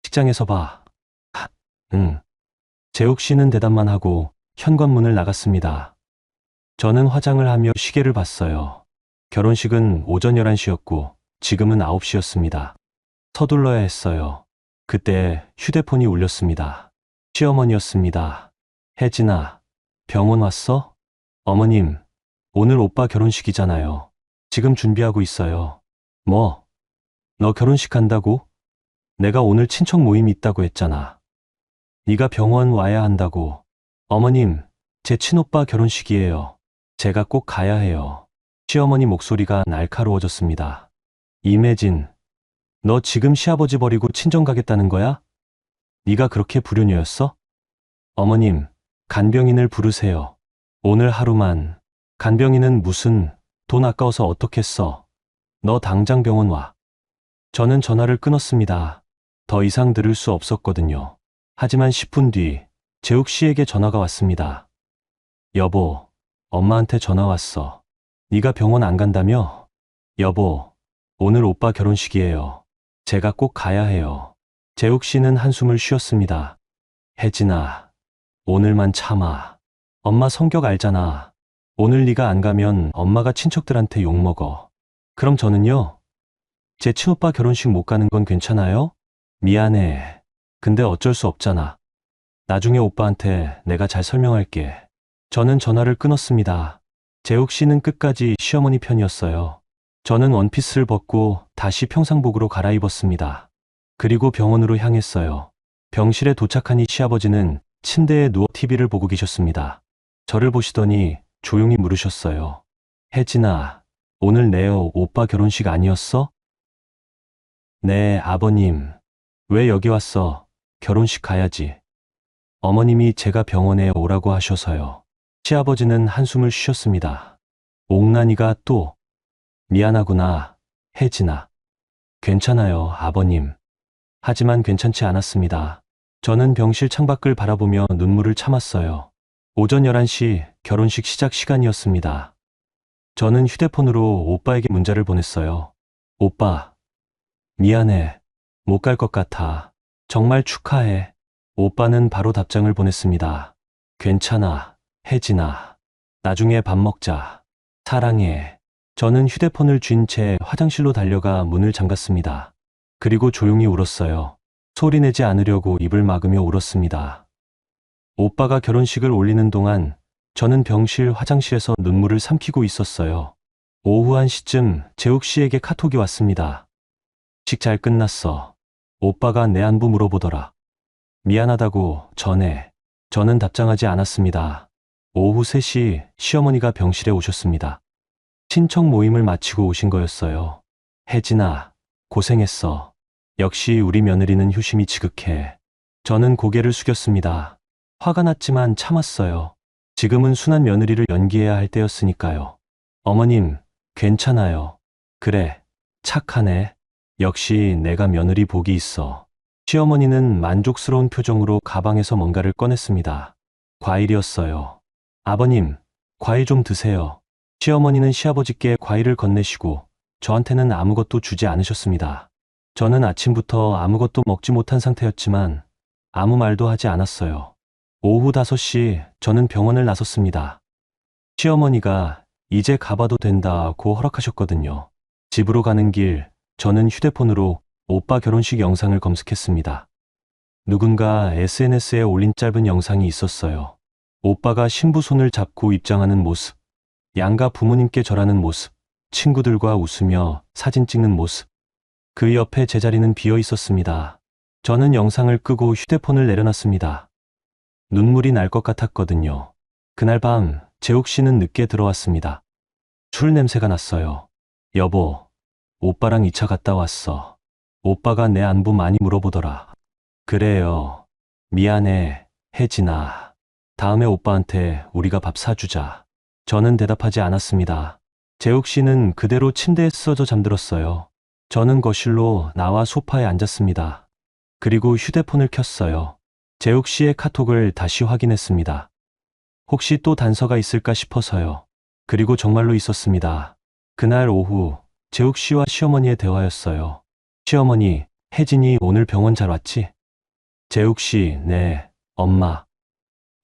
식장에서 봐. 응. 재욱 씨는 대답만 하고 현관문을 나갔습니다. 저는 화장을 하며 시계를 봤어요. 결혼식은 오전 11시였고 지금은 9시였습니다. 서둘러야 했어요. 그때 휴대폰이 울렸습니다. 시어머니였습니다. 혜진아, 병원 왔어? 어머님, 오늘 오빠 결혼식이잖아요. 지금 준비하고 있어요. 뭐? 너 결혼식 한다고? 내가 오늘 친척 모임 있다고 했잖아. 네가 병원 와야 한다고. 어머님, 제 친오빠 결혼식이에요. 제가 꼭 가야 해요. 시어머니 목소리가 날카로워졌습니다. 임혜진, 너 지금 시아버지 버리고 친정 가겠다는 거야? 네가 그렇게 불효녀였어? 어머님, 간병인을 부르세요. 오늘 하루만. 간병인은 무슨, 돈 아까워서 어떻겠어. 너 당장 병원 와. 저는 전화를 끊었습니다. 더 이상 들을 수 없었거든요. 하지만 10분 뒤 재욱 씨에게 전화가 왔습니다. 여보, 엄마한테 전화 왔어. 네가 병원 안 간다며? 여보, 오늘 오빠 결혼식이에요. 제가 꼭 가야 해요. 재욱 씨는 한숨을 쉬었습니다. 혜진아, 오늘만 참아. 엄마 성격 알잖아. 오늘 네가 안 가면 엄마가 친척들한테 욕먹어. 그럼 저는요? 제 친오빠 결혼식 못 가는 건 괜찮아요? 미안해. 근데 어쩔 수 없잖아. 나중에 오빠한테 내가 잘 설명할게. 저는 전화를 끊었습니다. 재욱 씨는 끝까지 시어머니 편이었어요. 저는 원피스를 벗고 다시 평상복으로 갈아입었습니다. 그리고 병원으로 향했어요. 병실에 도착하니 시아버지는 침대에 누워 TV를 보고 계셨습니다. 저를 보시더니 조용히 물으셨어요. 혜진아, 오늘 네오 오빠 결혼식 아니었어? 네, 아버님. 왜 여기 왔어? 결혼식 가야지. 어머님이 제가 병원에 오라고 하셔서요. 시아버지는 한숨을 쉬셨습니다. 옥란이가 또 미안하구나, 혜진아. 괜찮아요, 아버님. 하지만 괜찮지 않았습니다. 저는 병실 창밖을 바라보며 눈물을 참았어요. 오전 11시 결혼식 시작 시간이었습니다. 저는 휴대폰으로 오빠에게 문자를 보냈어요. 오빠, 미안해. 못 갈 것 같아. 정말 축하해. 오빠는 바로 답장을 보냈습니다. 괜찮아, 혜진아. 나중에 밥 먹자. 사랑해. 저는 휴대폰을 쥔 채 화장실로 달려가 문을 잠갔습니다. 그리고 조용히 울었어요. 소리내지 않으려고 입을 막으며 울었습니다. 오빠가 결혼식을 올리는 동안 저는 병실 화장실에서 눈물을 삼키고 있었어요. 오후 1시쯤 재욱 씨에게 카톡이 왔습니다. 식 잘 끝났어. 오빠가 내 안부 물어보더라. 미안하다고 전해. 저는 답장하지 않았습니다. 오후 3시 시어머니가 병실에 오셨습니다. 친척 모임을 마치고 오신 거였어요. 혜진아, 고생했어. 역시 우리 며느리는 효심이 지극해. 저는 고개를 숙였습니다. 화가 났지만 참았어요. 지금은 순한 며느리를 연기해야 할 때였으니까요. 어머님, 괜찮아요. 그래, 착하네. 역시 내가 며느리 복이 있어. 시어머니는 만족스러운 표정으로 가방에서 뭔가를 꺼냈습니다. 과일이었어요. 아버님, 과일 좀 드세요. 시어머니는 시아버지께 과일을 건네시고 저한테는 아무것도 주지 않으셨습니다. 저는 아침부터 아무것도 먹지 못한 상태였지만 아무 말도 하지 않았어요. 오후 5시 저는 병원을 나섰습니다. 시어머니가 이제 가봐도 된다고 허락하셨거든요. 집으로 가는 길 저는 휴대폰으로 오빠 결혼식 영상을 검색했습니다. 누군가 SNS에 올린 짧은 영상이 있었어요. 오빠가 신부 손을 잡고 입장하는 모습, 양가 부모님께 절하는 모습, 친구들과 웃으며 사진 찍는 모습. 그 옆에 제자리는 비어 있었습니다. 저는 영상을 끄고 휴대폰을 내려놨습니다. 눈물이 날 것 같았거든요. 그날 밤 재욱 씨는 늦게 들어왔습니다. 술 냄새가 났어요. 여보, 오빠랑 2차 갔다 왔어. 오빠가 내 안부 많이 물어보더라. 그래요. 미안해, 혜진아. 다음에 오빠한테 우리가 밥 사주자. 저는 대답하지 않았습니다. 재욱 씨는 그대로 침대에 쓰러져 잠들었어요. 저는 거실로 나와 소파에 앉았습니다. 그리고 휴대폰을 켰어요. 재욱 씨의 카톡을 다시 확인했습니다. 혹시 또 단서가 있을까 싶어서요. 그리고 정말로 있었습니다. 그날 오후 재욱 씨와 시어머니의 대화였어요. 시어머니, 혜진이 오늘 병원 잘 왔지? 재욱 씨, 네, 엄마.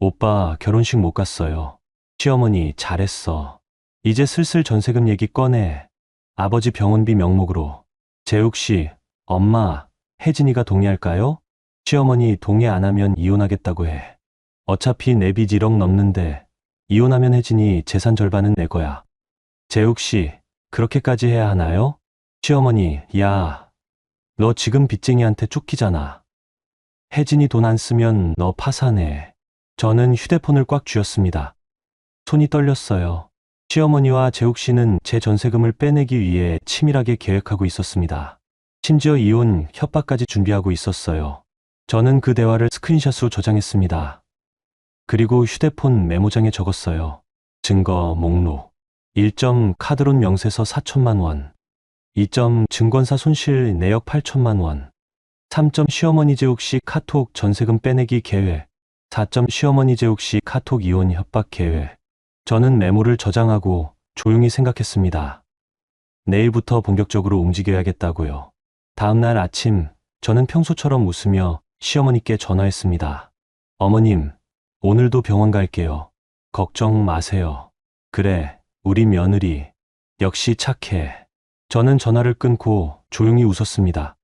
오빠 결혼식 못 갔어요. 시어머니, 잘했어. 이제 슬슬 전세금 얘기 꺼내. 아버지 병원비 명목으로. 재욱 씨, 엄마, 혜진이가 동의할까요? 시어머니, 동의 안 하면 이혼하겠다고 해. 어차피 내 빚 1억 넘는데 이혼하면 혜진이 재산 절반은 내 거야. 재욱 씨, 그렇게까지 해야 하나요? 시어머니, 야, 너 지금 빚쟁이한테 쫓기잖아. 혜진이 돈 안 쓰면 너 파산해. 저는 휴대폰을 꽉 쥐었습니다. 손이 떨렸어요. 시어머니와 재욱 씨는 제 전세금을 빼내기 위해 치밀하게 계획하고 있었습니다. 심지어 이혼 협박까지 준비하고 있었어요. 저는 그 대화를 스크린샷으로 저장했습니다. 그리고 휴대폰 메모장에 적었어요. 증거 목록. 1점 카드론 명세서 4천만 원. 2점 증권사 손실 내역 8천만 원. 3점 시어머니 재욱 씨 카톡 전세금 빼내기 계획. 4점 시어머니 재욱 씨 카톡 이혼 협박 계획. 저는 메모를 저장하고 조용히 생각했습니다. 내일부터 본격적으로 움직여야겠다고요. 다음날 아침 저는 평소처럼 웃으며 시어머니께 전화했습니다. 어머님, 오늘도 병원 갈게요. 걱정 마세요. 그래, 우리 며느리 역시 착해. 저는 전화를 끊고 조용히 웃었습니다.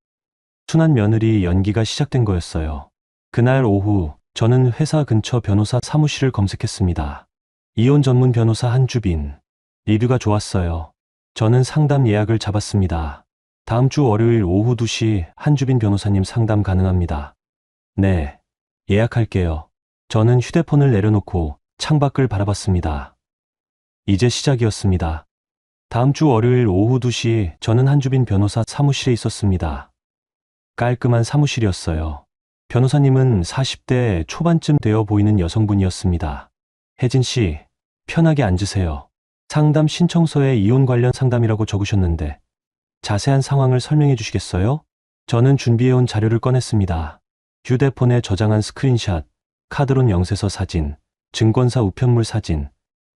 순한 며느리 연기가 시작된 거였어요. 그날 오후 저는 회사 근처 변호사 사무실을 검색했습니다. 이혼 전문 변호사 한주빈. 리뷰가 좋았어요. 저는 상담 예약을 잡았습니다. 다음 주 월요일 오후 2시 한주빈 변호사님 상담 가능합니다. 네, 예약할게요. 저는 휴대폰을 내려놓고 창밖을 바라봤습니다. 이제 시작이었습니다. 다음 주 월요일 오후 2시 저는 한주빈 변호사 사무실에 있었습니다. 깔끔한 사무실이었어요. 변호사님은 40대 초반쯤 되어 보이는 여성분이었습니다. 혜진 씨, 편하게 앉으세요. 상담 신청서에 이혼 관련 상담이라고 적으셨는데 자세한 상황을 설명해 주시겠어요? 저는 준비해온 자료를 꺼냈습니다. 휴대폰에 저장한 스크린샷, 카드론 영세서 사진, 증권사 우편물 사진,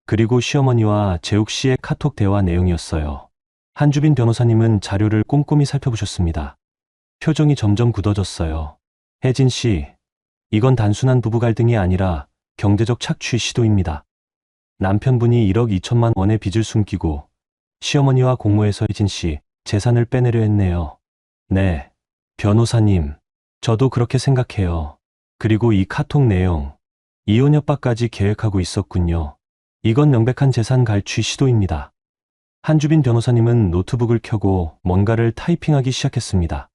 그리고 시어머니와 재욱 씨의 카톡 대화 내용이었어요. 한주빈 변호사님은 자료를 꼼꼼히 살펴보셨습니다. 표정이 점점 굳어졌어요. 혜진 씨, 이건 단순한 부부 갈등이 아니라 경제적 착취 시도입니다. 남편분이 1억 2천만 원의 빚을 숨기고 시어머니와 공모해서 혜진 씨 재산을 빼내려 했네요. 네, 변호사님, 저도 그렇게 생각해요. 그리고 이 카톡 내용, 이혼 협박까지 계획하고 있었군요. 이건 명백한 재산 갈취 시도입니다. 한주빈 변호사님은 노트북을 켜고 뭔가를 타이핑하기 시작했습니다.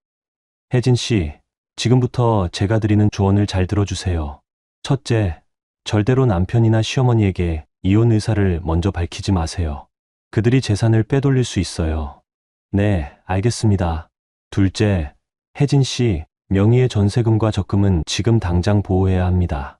혜진 씨, 지금부터 제가 드리는 조언을 잘 들어주세요. 첫째, 절대로 남편이나 시어머니에게 이혼 의사를 먼저 밝히지 마세요. 그들이 재산을 빼돌릴 수 있어요. 네, 알겠습니다. 둘째, 혜진 씨, 명의의 전세금과 적금은 지금 당장 보호해야 합니다.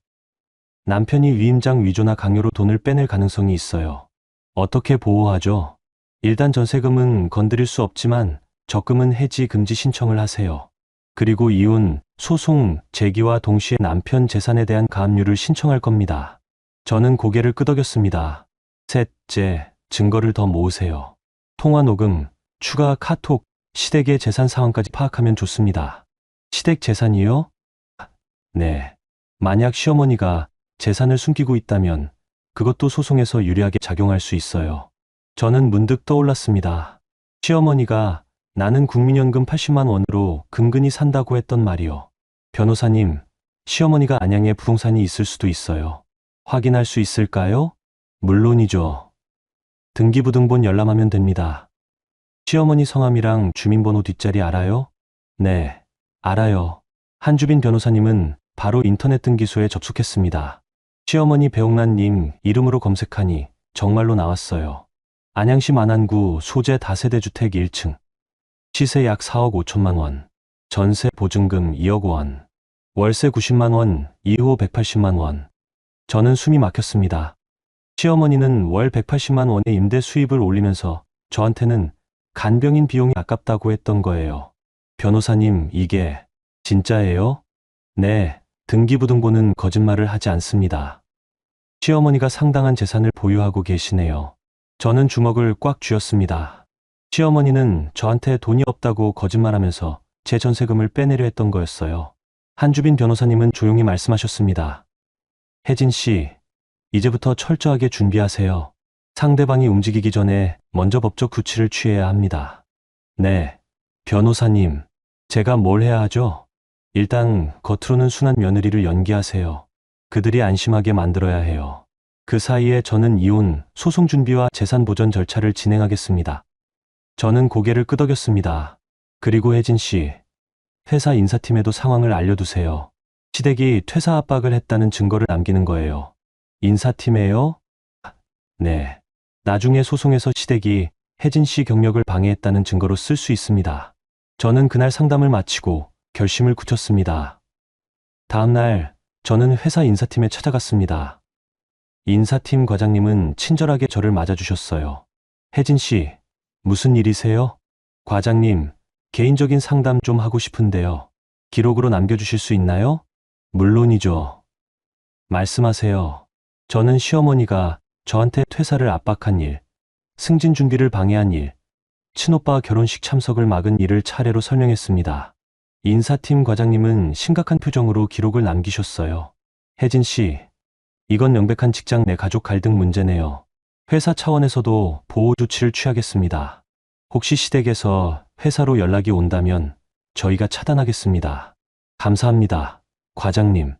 남편이 위임장 위조나 강요로 돈을 빼낼 가능성이 있어요. 어떻게 보호하죠? 일단 전세금은 건드릴 수 없지만 적금은 해지 금지 신청을 하세요. 그리고 이혼, 소송 제기와 동시에 남편 재산에 대한 가압류를 신청할 겁니다. 저는 고개를 끄덕였습니다. 셋째, 증거를 더 모으세요. 통화 녹음, 추가 카톡, 시댁의 재산 상황까지 파악하면 좋습니다. 시댁 재산이요? 네. 만약 시어머니가 재산을 숨기고 있다면 그것도 소송에서 유리하게 작용할 수 있어요. 저는 문득 떠올랐습니다. 시어머니가 나는 국민연금 80만 원으로 근근히 산다고 했던 말이요. 변호사님, 시어머니가 안양에 부동산이 있을 수도 있어요. 확인할 수 있을까요? 물론이죠. 등기부등본 열람하면 됩니다. 시어머니 성함이랑 주민번호 뒷자리 알아요? 네, 알아요. 한주빈 변호사님은 바로 인터넷 등기소에 접속했습니다. 시어머니 배옥란님 이름으로 검색하니 정말로 나왔어요. 안양시 만안구 소재 다세대 주택 1층. 시세 약 4억 5천만 원. 전세 보증금 2억 원. 월세 90만 원, 이호 180만 원. 저는 숨이 막혔습니다. 시어머니는 월 180만 원의 임대 수입을 올리면서 저한테는 간병인 비용이 아깝다고 했던 거예요. 변호사님, 이게 진짜예요? 네, 등기부등본은 거짓말을 하지 않습니다. 시어머니가 상당한 재산을 보유하고 계시네요. 저는 주먹을 꽉 쥐었습니다. 시어머니는 저한테 돈이 없다고 거짓말하면서 제 전세금을 빼내려 했던 거였어요. 한주빈 변호사님은 조용히 말씀하셨습니다. 혜진 씨, 이제부터 철저하게 준비하세요. 상대방이 움직이기 전에 먼저 법적 조치를 취해야 합니다. 네, 변호사님, 제가 뭘 해야 하죠? 일단 겉으로는 순한 며느리를 연기하세요. 그들이 안심하게 만들어야 해요. 그 사이에 저는 이혼, 소송 준비와 재산 보전 절차를 진행하겠습니다. 저는 고개를 끄덕였습니다. 그리고 혜진 씨, 회사 인사팀에도 상황을 알려두세요. 시댁이 퇴사 압박을 했다는 증거를 남기는 거예요. 인사팀에요? 네. 나중에 소송에서 시댁이 혜진 씨 경력을 방해했다는 증거로 쓸 수 있습니다. 저는 그날 상담을 마치고 결심을 굳혔습니다. 다음 날 저는 회사 인사팀에 찾아갔습니다. 인사팀 과장님은 친절하게 저를 맞아주셨어요. 혜진 씨, 무슨 일이세요? 과장님, 개인적인 상담 좀 하고 싶은데요. 기록으로 남겨주실 수 있나요? 물론이죠. 말씀하세요. 저는 시어머니가 저한테 퇴사를 압박한 일, 승진 준비를 방해한 일, 친오빠 결혼식 참석을 막은 일을 차례로 설명했습니다. 인사팀 과장님은 심각한 표정으로 기록을 남기셨어요. 혜진 씨, 이건 명백한 직장 내 가족 갈등 문제네요. 회사 차원에서도 보호 조치를 취하겠습니다. 혹시 시댁에서 회사로 연락이 온다면 저희가 차단하겠습니다. 감사합니다, 과장님.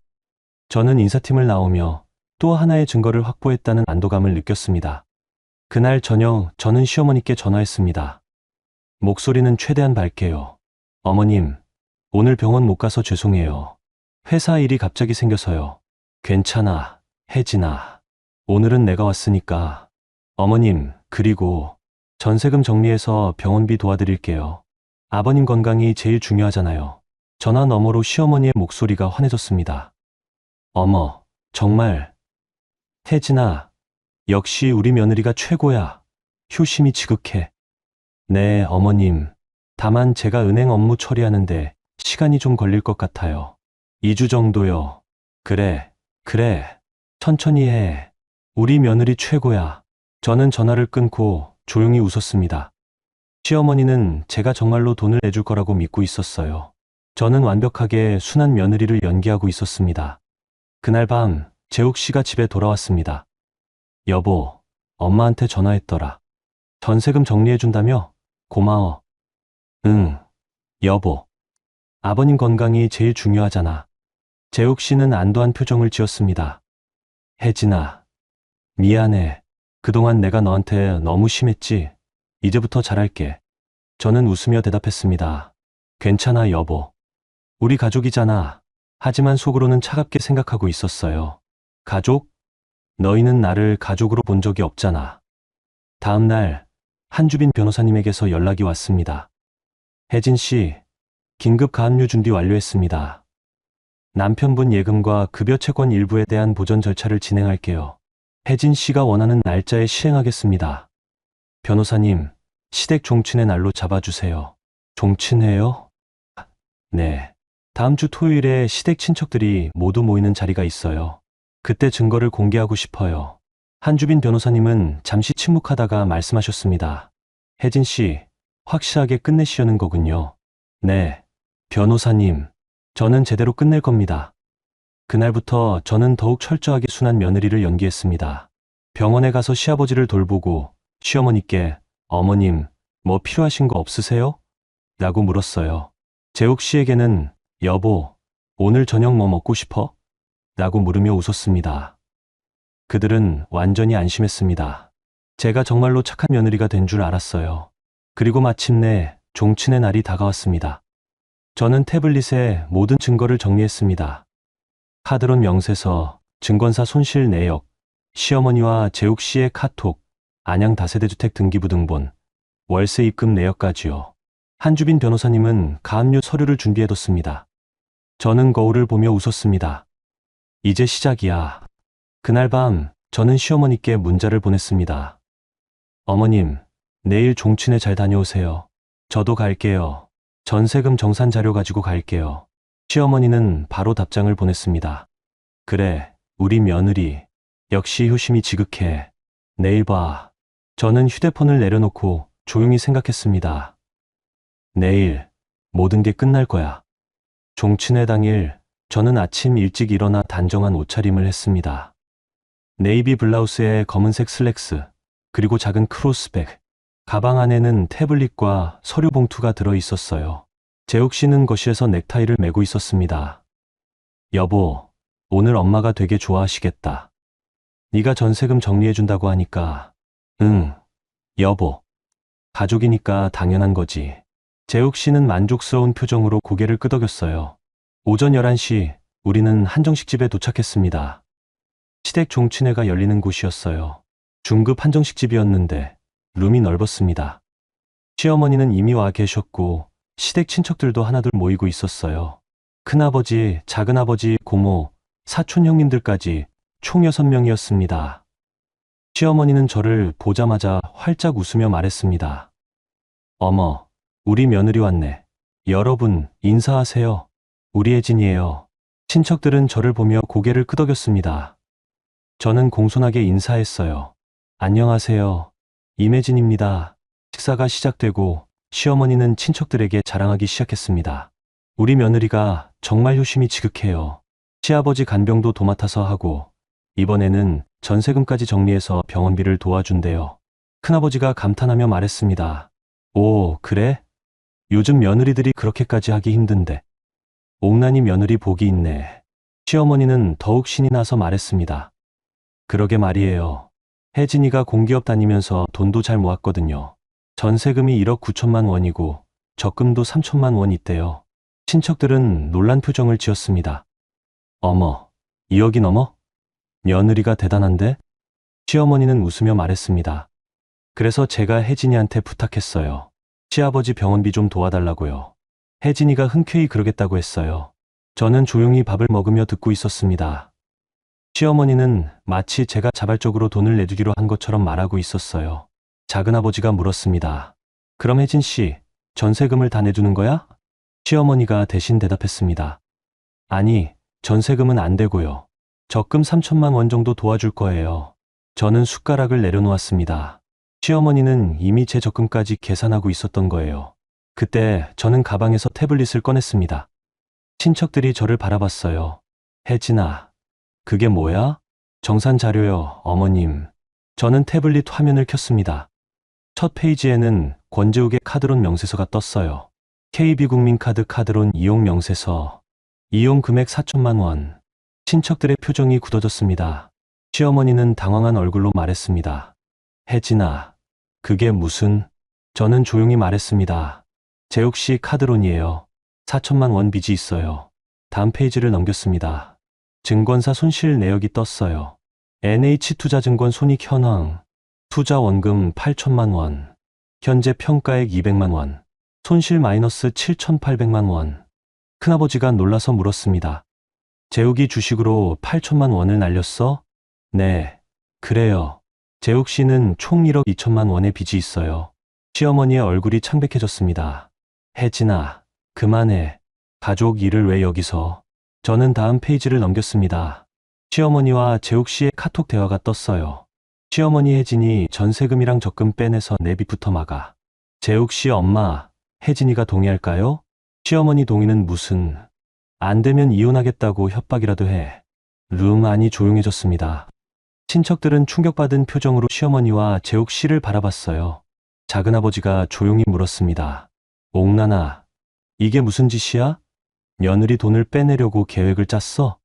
저는 인사팀을 나오며 또 하나의 증거를 확보했다는 안도감을 느꼈습니다. 그날 저녁 저는 시어머니께 전화했습니다. 목소리는 최대한 밝게요. 어머님, 오늘 병원 못 가서 죄송해요. 회사 일이 갑자기 생겨서요. 괜찮아, 혜진아. 오늘은 내가 왔으니까. 어머님, 그리고 전세금 정리해서 병원비 도와드릴게요. 아버님 건강이 제일 중요하잖아요. 전화 너머로 시어머니의 목소리가 환해졌습니다. 어머, 정말. 혜진아, 역시 우리 며느리가 최고야. 효심이 지극해. 네, 어머님. 다만 제가 은행 업무 처리하는데 시간이 좀 걸릴 것 같아요. 2주 정도요. 그래. 천천히 해. 우리 며느리 최고야. 저는 전화를 끊고 조용히 웃었습니다. 시어머니는 제가 정말로 돈을 내줄 거라고 믿고 있었어요. 저는 완벽하게 순한 며느리를 연기하고 있었습니다. 그날 밤 재욱 씨가 집에 돌아왔습니다. 여보, 엄마한테 전화했더라. 전세금 정리해준다며? 고마워. 응, 여보. 아버님 건강이 제일 중요하잖아. 재욱 씨는 안도한 표정을 지었습니다. 혜진아, 미안해. 그동안 내가 너한테 너무 심했지? 이제부터 잘할게. 저는 웃으며 대답했습니다. 괜찮아, 여보. 우리 가족이잖아. 하지만 속으로는 차갑게 생각하고 있었어요. 가족? 너희는 나를 가족으로 본 적이 없잖아. 다음 날 한주빈 변호사님에게서 연락이 왔습니다. 혜진 씨, 긴급 가압류 준비 완료했습니다. 남편분 예금과 급여 채권 일부에 대한 보전 절차를 진행할게요. 혜진 씨가 원하는 날짜에 실행하겠습니다. 변호사님, 시댁 종친의 날로 잡아주세요. 종친회요? 네. 다음 주 토요일에 시댁 친척들이 모두 모이는 자리가 있어요. 그때 증거를 공개하고 싶어요. 한주빈 변호사님은 잠시 침묵하다가 말씀하셨습니다. 혜진 씨, 확실하게 끝내시려는 거군요. 네. 변호사님, 저는 제대로 끝낼 겁니다. 그날부터 저는 더욱 철저하게 순한 며느리를 연기했습니다. 병원에 가서 시아버지를 돌보고 시어머니께 어머님, 뭐 필요하신 거 없으세요? 라고 물었어요. 재욱 씨에게는 여보, 오늘 저녁 뭐 먹고 싶어? 라고 물으며 웃었습니다. 그들은 완전히 안심했습니다. 제가 정말로 착한 며느리가 된 줄 알았어요. 그리고 마침내 종친의 날이 다가왔습니다. 저는 태블릿에 모든 증거를 정리했습니다. 카드론 명세서, 증권사 손실 내역, 시어머니와 재욱 씨의 카톡, 안양 다세대주택 등기부 등본, 월세 입금 내역까지요. 한주빈 변호사님은 가압류 서류를 준비해뒀습니다. 저는 거울을 보며 웃었습니다. 이제 시작이야. 그날 밤 저는 시어머니께 문자를 보냈습니다. 어머님, 내일 종친회 잘 다녀오세요. 저도 갈게요. 전세금 정산 자료 가지고 갈게요. 시어머니는 바로 답장을 보냈습니다. 그래, 우리 며느리. 역시 효심이 지극해. 내일 봐. 저는 휴대폰을 내려놓고 조용히 생각했습니다. 내일 모든 게 끝날 거야. 종친회 당일 저는 아침 일찍 일어나 단정한 옷차림을 했습니다. 네이비 블라우스에 검은색 슬랙스, 그리고 작은 크로스백. 가방 안에는 태블릿과 서류 봉투가 들어 있었어요. 재욱 씨는 거실에서 넥타이를 매고 있었습니다. 여보, 오늘 엄마가 되게 좋아하시겠다. 네가 전세금 정리해준다고 하니까. 응, 여보. 가족이니까 당연한 거지. 재욱 씨는 만족스러운 표정으로 고개를 끄덕였어요. 오전 11시, 우리는 한정식 집에 도착했습니다. 시댁 종친회가 열리는 곳이었어요. 중급 한정식 집이었는데 룸이 넓었습니다. 시어머니는 이미 와 계셨고 시댁 친척들도 하나둘 모이고 있었어요. 큰아버지, 작은아버지, 고모, 사촌 형님들까지 총 6명이었습니다. 시어머니는 저를 보자마자 활짝 웃으며 말했습니다. 어머, 우리 며느리 왔네. 여러분, 인사하세요. 우리 혜진이에요. 친척들은 저를 보며 고개를 끄덕였습니다. 저는 공손하게 인사했어요. 안녕하세요. 임혜진입니다. 식사가 시작되고 시어머니는 친척들에게 자랑하기 시작했습니다. 우리 며느리가 정말 효심이 지극해요. 시아버지 간병도 도맡아서 하고 이번에는 전세금까지 정리해서 병원비를 도와준대요. 큰아버지가 감탄하며 말했습니다. 오, 그래? 요즘 며느리들이 그렇게까지 하기 힘든데. 옥난이 며느리 복이 있네. 시어머니는 더욱 신이 나서 말했습니다. 그러게 말이에요. 혜진이가 공기업 다니면서 돈도 잘 모았거든요. 전세금이 1억 9천만 원이고 적금도 3천만 원 있대요. 친척들은 놀란 표정을 지었습니다. 어머, 2억이 넘어? 며느리가 대단한데? 시어머니는 웃으며 말했습니다. 그래서 제가 혜진이한테 부탁했어요. 시아버지 병원비 좀 도와달라고요. 혜진이가 흔쾌히 그러겠다고 했어요. 저는 조용히 밥을 먹으며 듣고 있었습니다. 시어머니는 마치 제가 자발적으로 돈을 내주기로 한 것처럼 말하고 있었어요. 작은아버지가 물었습니다. 그럼 혜진 씨, 전세금을 다 내주는 거야? 시어머니가 대신 대답했습니다. 아니, 전세금은 안 되고요. 적금 3천만 원 정도 도와줄 거예요. 저는 숟가락을 내려놓았습니다. 시어머니는 이미 제 적금까지 계산하고 있었던 거예요. 그때 저는 가방에서 태블릿을 꺼냈습니다. 친척들이 저를 바라봤어요. 혜진아, 그게 뭐야? 정산 자료요, 어머님. 저는 태블릿 화면을 켰습니다. 첫 페이지에는 권재욱의 카드론 명세서가 떴어요. KB국민카드 카드론 이용 명세서. 이용 금액 4천만 원. 친척들의 표정이 굳어졌습니다. 시어머니는 당황한 얼굴로 말했습니다. 혜진아, 그게 무슨... 저는 조용히 말했습니다. 재욱 씨 카드론이에요. 4천만 원 빚이 있어요. 다음 페이지를 넘겼습니다. 증권사 손실 내역이 떴어요. NH투자증권 손익 현황. 투자 원금 8천만 원. 현재 평가액 200만 원. 손실 마이너스 7,800만 원. 큰아버지가 놀라서 물었습니다. 재욱이 주식으로 8천만 원을 날렸어? 네, 그래요. 재욱 씨는 총 1억 2천만 원의 빚이 있어요. 시어머니의 얼굴이 창백해졌습니다. 혜진아, 그만해. 가족 일을 왜 여기서. 저는 다음 페이지를 넘겼습니다. 시어머니와 재욱 씨의 카톡 대화가 떴어요. 시어머니 혜진이 전세금이랑 적금 빼내서 내 빚부터 막아. 재욱 씨 엄마, 혜진이가 동의할까요? 시어머니 동의는 무슨... 안 되면 이혼하겠다고 협박이라도 해. 룸 안이 조용해졌습니다. 친척들은 충격받은 표정으로 시어머니와 재욱 씨를 바라봤어요. 작은아버지가 조용히 물었습니다. 옥나나, 이게 무슨 짓이야? 며느리 돈을 빼내려고 계획을 짰어?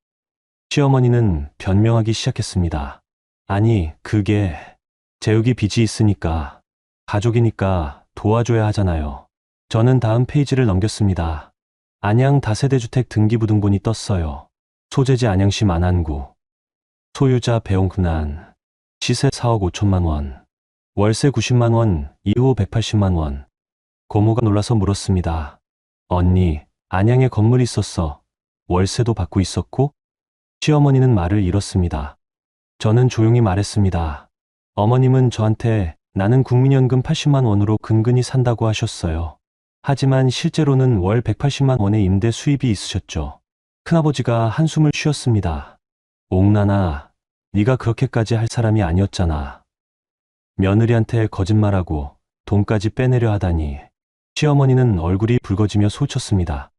시어머니는 변명하기 시작했습니다. 아니, 그게... 재욱이 빚이 있으니까, 가족이니까 도와줘야 하잖아요. 저는 다음 페이지를 넘겼습니다. 안양 다세대주택 등기부등본이 떴어요. 소재지 안양시 만안구. 소유자 배용훈안. 시세 4억 5천만 원. 월세 90만 원, 이후 180만 원. 고모가 놀라서 물었습니다. 언니, 안양에 건물이 있었어. 월세도 받고 있었고? 시어머니는 말을 잃었습니다. 저는 조용히 말했습니다. 어머님은 저한테 나는 국민연금 80만 원으로 근근히 산다고 하셨어요. 하지만 실제로는 월 180만 원의 임대 수입이 있으셨죠. 큰아버지가 한숨을 쉬었습니다. 옥나나, 네가 그렇게까지 할 사람이 아니었잖아. 며느리한테 거짓말하고 돈까지 빼내려 하다니. 시어머니는 얼굴이 붉어지며 소쳤습니다.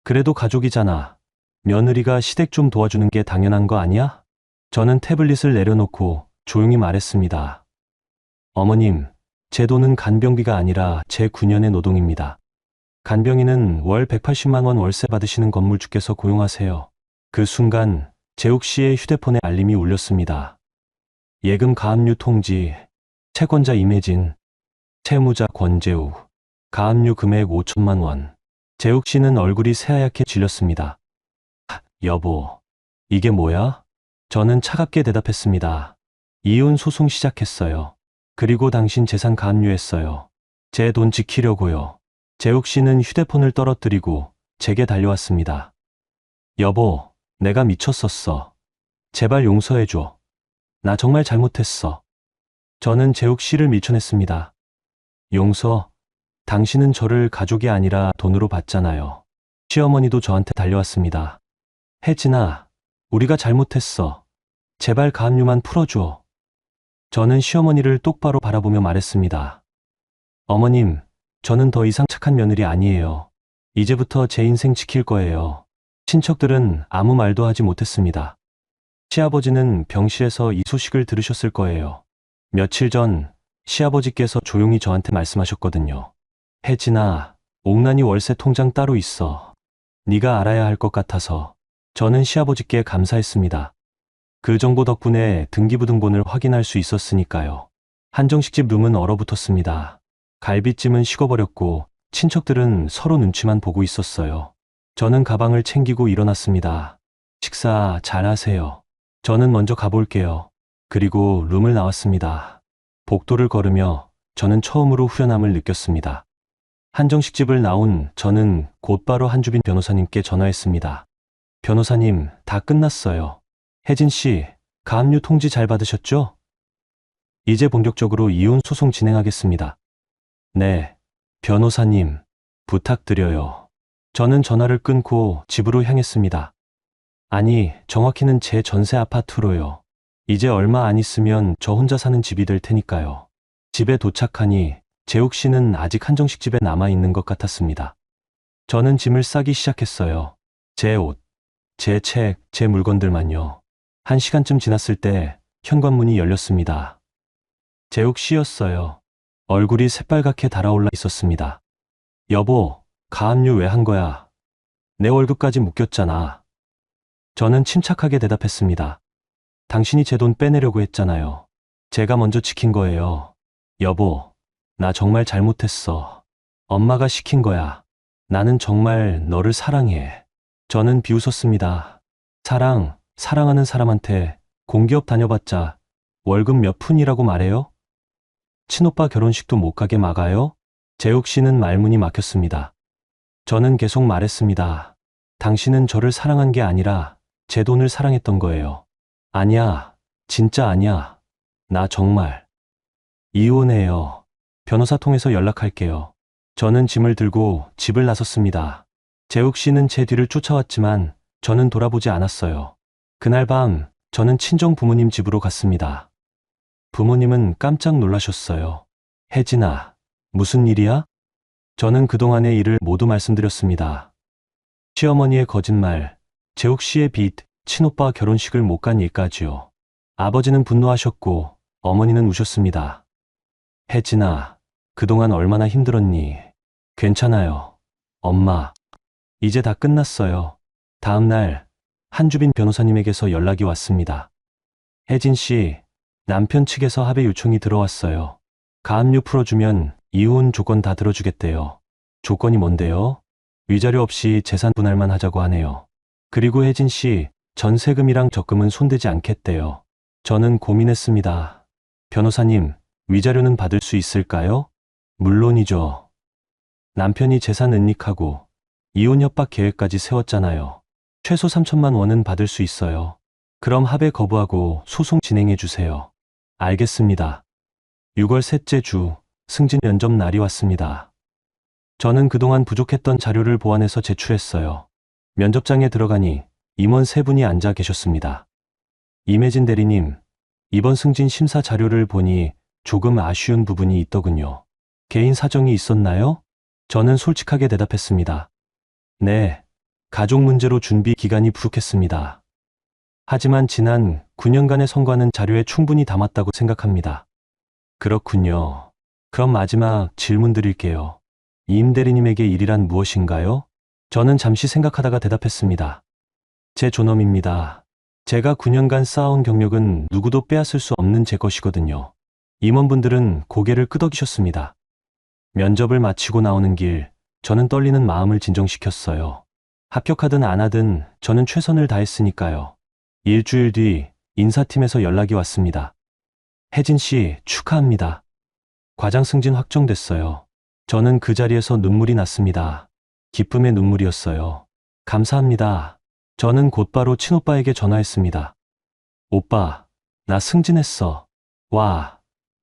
그래도 가족이잖아. 며느리가 시댁 좀 도와주는 게 당연한 거 아니야? 저는 태블릿을 내려놓고 조용히 말했습니다. 어머님, 제 돈은 간병비가 아니라 제 9년의 노동입니다. 간병인은 월 180만 원 월세 받으시는 건물주께서 고용하세요. 그 순간 재욱 씨의 휴대폰에 알림이 울렸습니다. 예금 가압류 통지, 채권자 임혜진, 채무자 권재욱, 가압류 금액 5천만 원. 재욱 씨는 얼굴이 새하얗게 질렸습니다. 여보, 이게 뭐야? 저는 차갑게 대답했습니다. 이혼 소송 시작했어요. 그리고 당신 재산 가압류했어요. 제 돈 지키려고요. 재욱 씨는 휴대폰을 떨어뜨리고 제게 달려왔습니다. 여보, 내가 미쳤었어. 제발 용서해줘. 나 정말 잘못했어. 저는 재욱 씨를 밀쳐냈습니다. 용서? 당신은 저를 가족이 아니라 돈으로 봤잖아요. 시어머니도 저한테 달려왔습니다. 혜진아, 우리가 잘못했어. 제발 가압류만 풀어줘. 저는 시어머니를 똑바로 바라보며 말했습니다. 어머님, 저는 더 이상 착한 며느리 아니에요. 이제부터 제 인생 지킬 거예요. 친척들은 아무 말도 하지 못했습니다. 시아버지는 병실에서 이 소식을 들으셨을 거예요. 며칠 전 시아버지께서 조용히 저한테 말씀하셨거든요. 혜진아, 옥난이 월세 통장 따로 있어. 네가 알아야 할 것 같아서. 저는 시아버지께 감사했습니다. 그 정보 덕분에 등기부등본을 확인할 수 있었으니까요. 한정식집 룸은 얼어붙었습니다. 갈비찜은 식어버렸고 친척들은 서로 눈치만 보고 있었어요. 저는 가방을 챙기고 일어났습니다. 식사 잘하세요. 저는 먼저 가볼게요. 그리고 룸을 나왔습니다. 복도를 걸으며 저는 처음으로 후련함을 느꼈습니다. 한정식집을 나온 저는 곧바로 한주빈 변호사님께 전화했습니다. 변호사님, 다 끝났어요. 혜진 씨, 가압류 통지 잘 받으셨죠? 이제 본격적으로 이혼 소송 진행하겠습니다. 네, 변호사님, 부탁드려요. 저는 전화를 끊고 집으로 향했습니다. 아니, 정확히는 제 전세 아파트로요. 이제 얼마 안 있으면 저 혼자 사는 집이 될 테니까요. 집에 도착하니 재욱 씨는 아직 한정식 집에 남아있는 것 같았습니다. 저는 짐을 싸기 시작했어요. 제 옷, 제 책, 제 물건들만요. 1시간쯤 지났을 때 현관문이 열렸습니다. 재욱 씨였어요. 얼굴이 새빨갛게 달아올라 있었습니다. 여보, 가압류 왜 한 거야? 내 월급까지 묶였잖아. 저는 침착하게 대답했습니다. 당신이 제 돈 빼내려고 했잖아요. 제가 먼저 지킨 거예요. 여보, 나 정말 잘못했어. 엄마가 시킨 거야. 나는 정말 너를 사랑해. 저는 비웃었습니다. 사랑하는 사람한테 공기업 다녀봤자 월급 몇 푼이라고 말해요? 친오빠 결혼식도 못 가게 막아요? 재욱 씨는 말문이 막혔습니다. 저는 계속 말했습니다. 당신은 저를 사랑한 게 아니라 제 돈을 사랑했던 거예요. 아니야, 진짜 아니야. 나 정말 이혼해요. 변호사 통해서 연락할게요. 저는 짐을 들고 집을 나섰습니다. 재욱 씨는 제 뒤를 쫓아왔지만 저는 돌아보지 않았어요. 그날 밤 저는 친정 부모님 집으로 갔습니다. 부모님은 깜짝 놀라셨어요. 혜진아, 무슨 일이야? 저는 그동안의 일을 모두 말씀드렸습니다. 시어머니의 거짓말, 재욱 씨의 빚, 친오빠 결혼식을 못 간 일까지요. 아버지는 분노하셨고 어머니는 우셨습니다. 혜진아, 그동안 얼마나 힘들었니? 괜찮아요. 엄마, 이제 다 끝났어요. 다음 날 한주빈 변호사님에게서 연락이 왔습니다. 혜진 씨, 남편 측에서 합의 요청이 들어왔어요. 가압류 풀어주면 이혼 조건 다 들어주겠대요. 조건이 뭔데요? 위자료 없이 재산 분할만 하자고 하네요. 그리고 혜진 씨, 전세금이랑 적금은 손대지 않겠대요. 저는 고민했습니다. 변호사님, 위자료는 받을 수 있을까요? 물론이죠. 남편이 재산 은닉하고 이혼 협박 계획까지 세웠잖아요. 최소 3천만 원은 받을 수 있어요. 그럼 합의 거부하고 소송 진행해 주세요. 알겠습니다. 6월 셋째 주, 승진 면접 날이 왔습니다. 저는 그동안 부족했던 자료를 보완해서 제출했어요. 면접장에 들어가니 임원 3분이 앉아 계셨습니다. 임혜진 대리님, 이번 승진 심사 자료를 보니 조금 아쉬운 부분이 있더군요. 개인 사정이 있었나요? 저는 솔직하게 대답했습니다. 네, 가족 문제로 준비 기간이 부족했습니다. 하지만 지난 9년간의 성과는 자료에 충분히 담았다고 생각합니다. 그렇군요. 그럼 마지막 질문 드릴게요. 임 대리님에게 일이란 무엇인가요? 저는 잠시 생각하다가 대답했습니다. 제 존엄입니다. 제가 9년간 쌓아온 경력은 누구도 빼앗을 수 없는 제 것이거든요. 임원분들은 고개를 끄덕이셨습니다. 면접을 마치고 나오는 길, 저는 떨리는 마음을 진정시켰어요. 합격하든 안 하든 저는 최선을 다했으니까요. 일주일 뒤 인사팀에서 연락이 왔습니다. 혜진 씨, 축하합니다. 과장 승진 확정됐어요. 저는 그 자리에서 눈물이 났습니다. 기쁨의 눈물이었어요. 감사합니다. 저는 곧바로 친오빠에게 전화했습니다. 오빠, 나 승진했어. 와,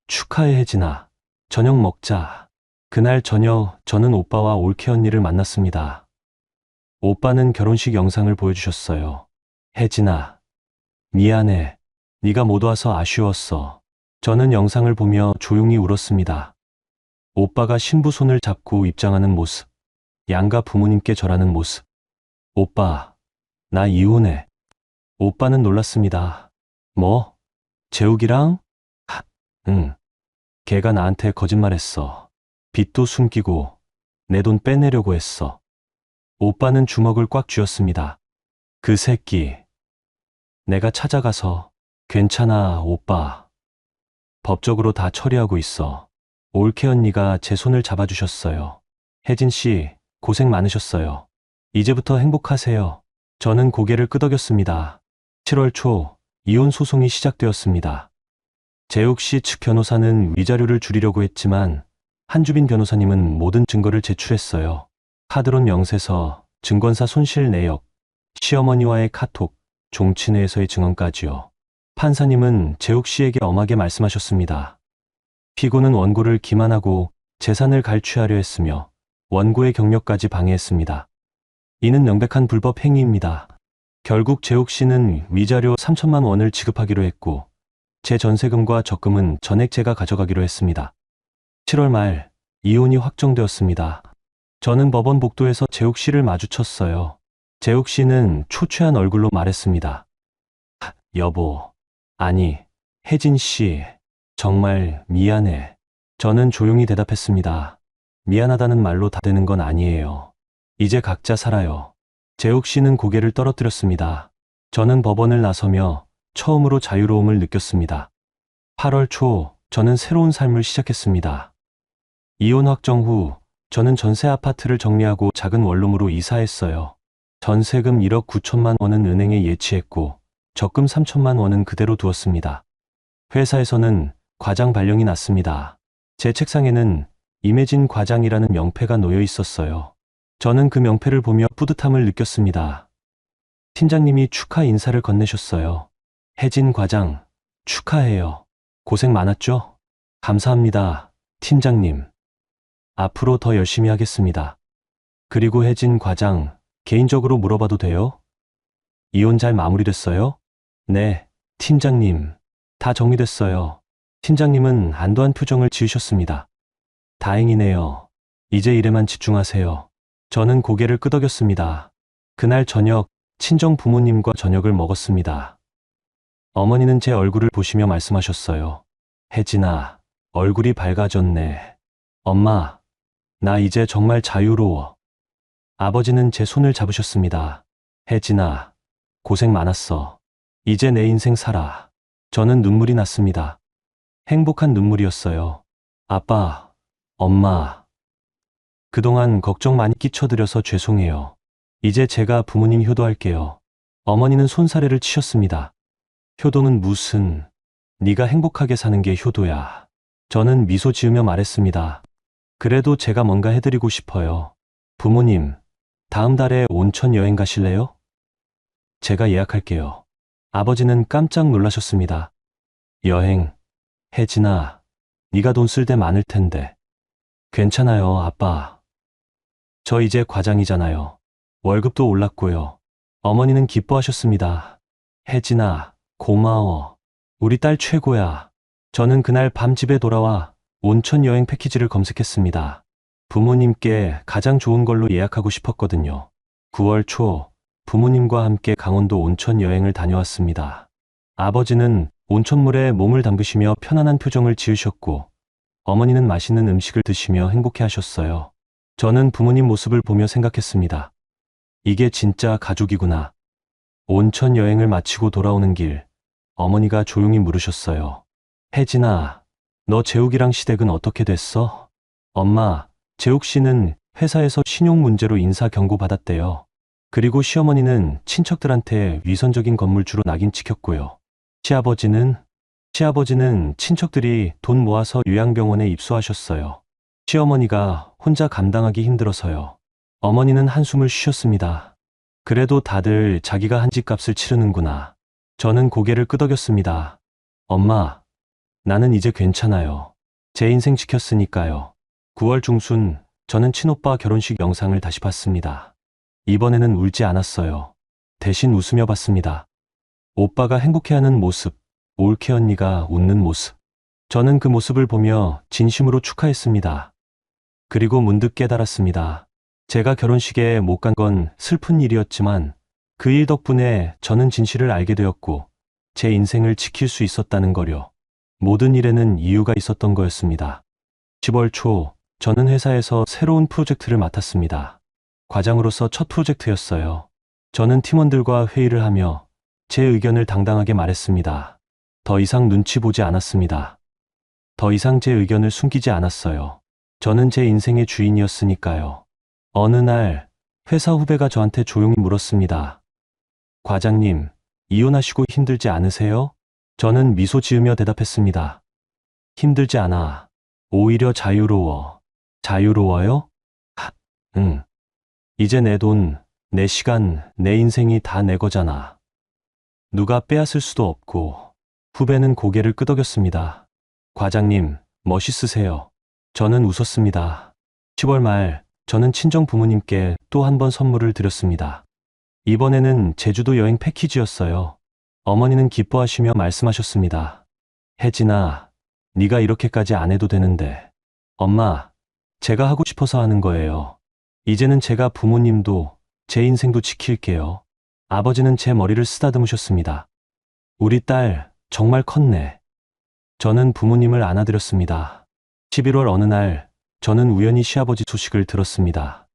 축하해 혜진아. 저녁 먹자. 그날 저녁 저는 오빠와 올케 언니를 만났습니다. 오빠는 결혼식 영상을 보여주셨어요. 혜진아, 미안해. 네가 못 와서 아쉬웠어. 저는 영상을 보며 조용히 울었습니다. 오빠가 신부 손을 잡고 입장하는 모습, 양가 부모님께 절하는 모습. 오빠, 나 이혼해. 오빠는 놀랐습니다. 뭐? 재욱이랑? 응. 걔가 나한테 거짓말했어. 빚도 숨기고 내 돈 빼내려고 했어. 오빠는 주먹을 꽉 쥐었습니다. 그 새끼. 내가 찾아가서 괜찮아, 오빠. 법적으로 다 처리하고 있어. 올케 언니가 제 손을 잡아주셨어요. 혜진 씨, 고생 많으셨어요. 이제부터 행복하세요. 저는 고개를 끄덕였습니다. 7월 초, 이혼 소송이 시작되었습니다. 재욱 씨 측 변호사는 위자료를 줄이려고 했지만 한주빈 변호사님은 모든 증거를 제출했어요. 카드론 영세서, 증권사 손실 내역, 시어머니와의 카톡, 종친회에서의 증언까지요. 판사님은 재욱 씨에게 엄하게 말씀하셨습니다. 피고는 원고를 기만하고 재산을 갈취하려 했으며 원고의 경력까지 방해했습니다. 이는 명백한 불법 행위입니다. 결국 재욱 씨는 위자료 3천만 원을 지급하기로 했고 제 전세금과 적금은 전액 제가 가져가기로 했습니다. 7월 말 이혼이 확정되었습니다. 저는 법원 복도에서 재욱 씨를 마주쳤어요. 재욱 씨는 초췌한 얼굴로 말했습니다. 여보, 아니, 혜진 씨, 정말 미안해. 저는 조용히 대답했습니다. 미안하다는 말로 다 되는 건 아니에요. 이제 각자 살아요. 재욱 씨는 고개를 떨어뜨렸습니다. 저는 법원을 나서며 처음으로 자유로움을 느꼈습니다. 8월 초, 저는 새로운 삶을 시작했습니다. 이혼 확정 후, 저는 전세 아파트를 정리하고 작은 원룸으로 이사했어요. 전세금 1억 9천만 원은 은행에 예치했고, 적금 3천만 원은 그대로 두었습니다. 회사에서는 과장 발령이 났습니다. 제 책상에는 임혜진 과장이라는 명패가 놓여 있었어요. 저는 그 명패를 보며 뿌듯함을 느꼈습니다. 팀장님이 축하 인사를 건네셨어요. 혜진 과장, 축하해요. 고생 많았죠? 감사합니다, 팀장님. 앞으로 더 열심히 하겠습니다. 그리고 혜진 과장, 개인적으로 물어봐도 돼요? 이혼 잘 마무리됐어요? 네, 팀장님. 다 정리됐어요. 팀장님은 안도한 표정을 지으셨습니다. 다행이네요. 이제 일에만 집중하세요. 저는 고개를 끄덕였습니다. 그날 저녁, 친정 부모님과 저녁을 먹었습니다. 어머니는 제 얼굴을 보시며 말씀하셨어요. 혜진아, 얼굴이 밝아졌네. 엄마, 나 이제 정말 자유로워. 아버지는 제 손을 잡으셨습니다. 혜진아, 고생 많았어. 이제 내 인생 살아. 저는 눈물이 났습니다. 행복한 눈물이었어요. 아빠, 엄마. 그동안 걱정 많이 끼쳐드려서 죄송해요. 이제 제가 부모님 효도할게요. 어머니는 손사래를 치셨습니다. 효도는 무슨, 네가 행복하게 사는 게 효도야. 저는 미소 지으며 말했습니다. 그래도 제가 뭔가 해드리고 싶어요. 부모님, 다음 달에 온천 여행 가실래요? 제가 예약할게요. 아버지는 깜짝 놀라셨습니다. 여행, 혜진아, 네가 돈 쓸 데 많을 텐데. 괜찮아요, 아빠. 저 이제 과장이잖아요. 월급도 올랐고요. 어머니는 기뻐하셨습니다. 혜진아, 고마워. 우리 딸 최고야. 저는 그날 밤 집에 돌아와 온천 여행 패키지를 검색했습니다. 부모님께 가장 좋은 걸로 예약하고 싶었거든요. 9월 초 부모님과 함께 강원도 온천 여행을 다녀왔습니다. 아버지는 온천물에 몸을 담그시며 편안한 표정을 지으셨고 어머니는 맛있는 음식을 드시며 행복해 하셨어요. 저는 부모님 모습을 보며 생각했습니다. 이게 진짜 가족이구나. 온천 여행을 마치고 돌아오는 길, 어머니가 조용히 물으셨어요. 혜진아, 너 재욱이랑 시댁은 어떻게 됐어? 엄마, 재욱 씨는 회사에서 신용 문제로 인사 경고 받았대요. 그리고 시어머니는 친척들한테 위선적인 건물주로 낙인 찍혔고요. 시아버지는 친척들이 돈 모아서 요양병원에 입소하셨어요. 시어머니가 혼자 감당하기 힘들어서요. 어머니는 한숨을 쉬셨습니다. 그래도 다들 자기가 한 집값을 치르는구나. 저는 고개를 끄덕였습니다. 엄마, 나는 이제 괜찮아요. 제 인생 지켰으니까요. 9월 중순, 저는 친오빠 결혼식 영상을 다시 봤습니다. 이번에는 울지 않았어요. 대신 웃으며 봤습니다. 오빠가 행복해하는 모습, 올케 언니가 웃는 모습. 저는 그 모습을 보며 진심으로 축하했습니다. 그리고 문득 깨달았습니다. 제가 결혼식에 못 간 건 슬픈 일이었지만 그 일 덕분에 저는 진실을 알게 되었고 제 인생을 지킬 수 있었다는 거요. 모든 일에는 이유가 있었던 거였습니다. 10월 초 저는 회사에서 새로운 프로젝트를 맡았습니다. 과장으로서 첫 프로젝트였어요. 저는 팀원들과 회의를 하며 제 의견을 당당하게 말했습니다. 더 이상 눈치 보지 않았습니다. 더 이상 제 의견을 숨기지 않았어요. 저는 제 인생의 주인이었으니까요. 어느 날 회사 후배가 저한테 조용히 물었습니다. 과장님, 이혼하시고 힘들지 않으세요? 저는 미소 지으며 대답했습니다. 힘들지 않아. 오히려 자유로워. 자유로워요? 응. 이제 내 돈, 내 시간, 내 인생이 다 내 거잖아. 누가 빼앗을 수도 없고. 후배는 고개를 끄덕였습니다. 과장님, 멋있으세요. 저는 웃었습니다. 10월 말, 저는 친정 부모님께 또 한 번 선물을 드렸습니다. 이번에는 제주도 여행 패키지였어요. 어머니는 기뻐하시며 말씀하셨습니다. 혜진아, 네가 이렇게까지 안 해도 되는데. 엄마, 제가 하고 싶어서 하는 거예요. 이제는 제가 부모님도 제 인생도 지킬게요. 아버지는 제 머리를 쓰다듬으셨습니다. 우리 딸 정말 컸네. 저는 부모님을 안아드렸습니다. 11월 어느 날 저는 우연히 시아버지 소식을 들었습니다.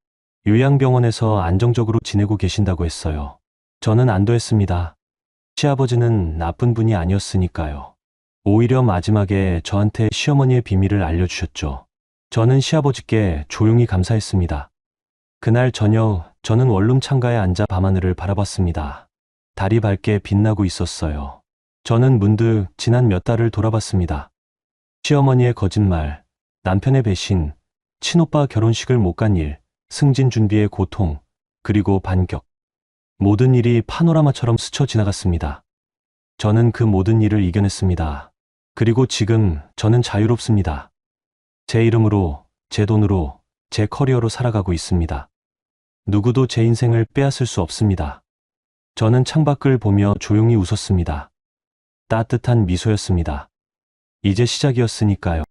요양병원에서 안정적으로 지내고 계신다고 했어요. 저는 안도했습니다. 시아버지는 나쁜 분이 아니었으니까요. 오히려 마지막에 저한테 시어머니의 비밀을 알려주셨죠. 저는 시아버지께 조용히 감사했습니다. 그날 저녁 저는 원룸 창가에 앉아 밤하늘을 바라봤습니다. 달이 밝게 빛나고 있었어요. 저는 문득 지난 몇 달을 돌아봤습니다. 시어머니의 거짓말, 남편의 배신, 친오빠 결혼식을 못 간 일, 승진 준비의 고통, 그리고 반격. 모든 일이 파노라마처럼 스쳐 지나갔습니다. 저는 그 모든 일을 이겨냈습니다. 그리고 지금 저는 자유롭습니다. 제 이름으로, 제 돈으로, 제 커리어로 살아가고 있습니다. 누구도 제 인생을 빼앗을 수 없습니다. 저는 창밖을 보며 조용히 웃었습니다. 따뜻한 미소였습니다. 이제 시작이었으니까요.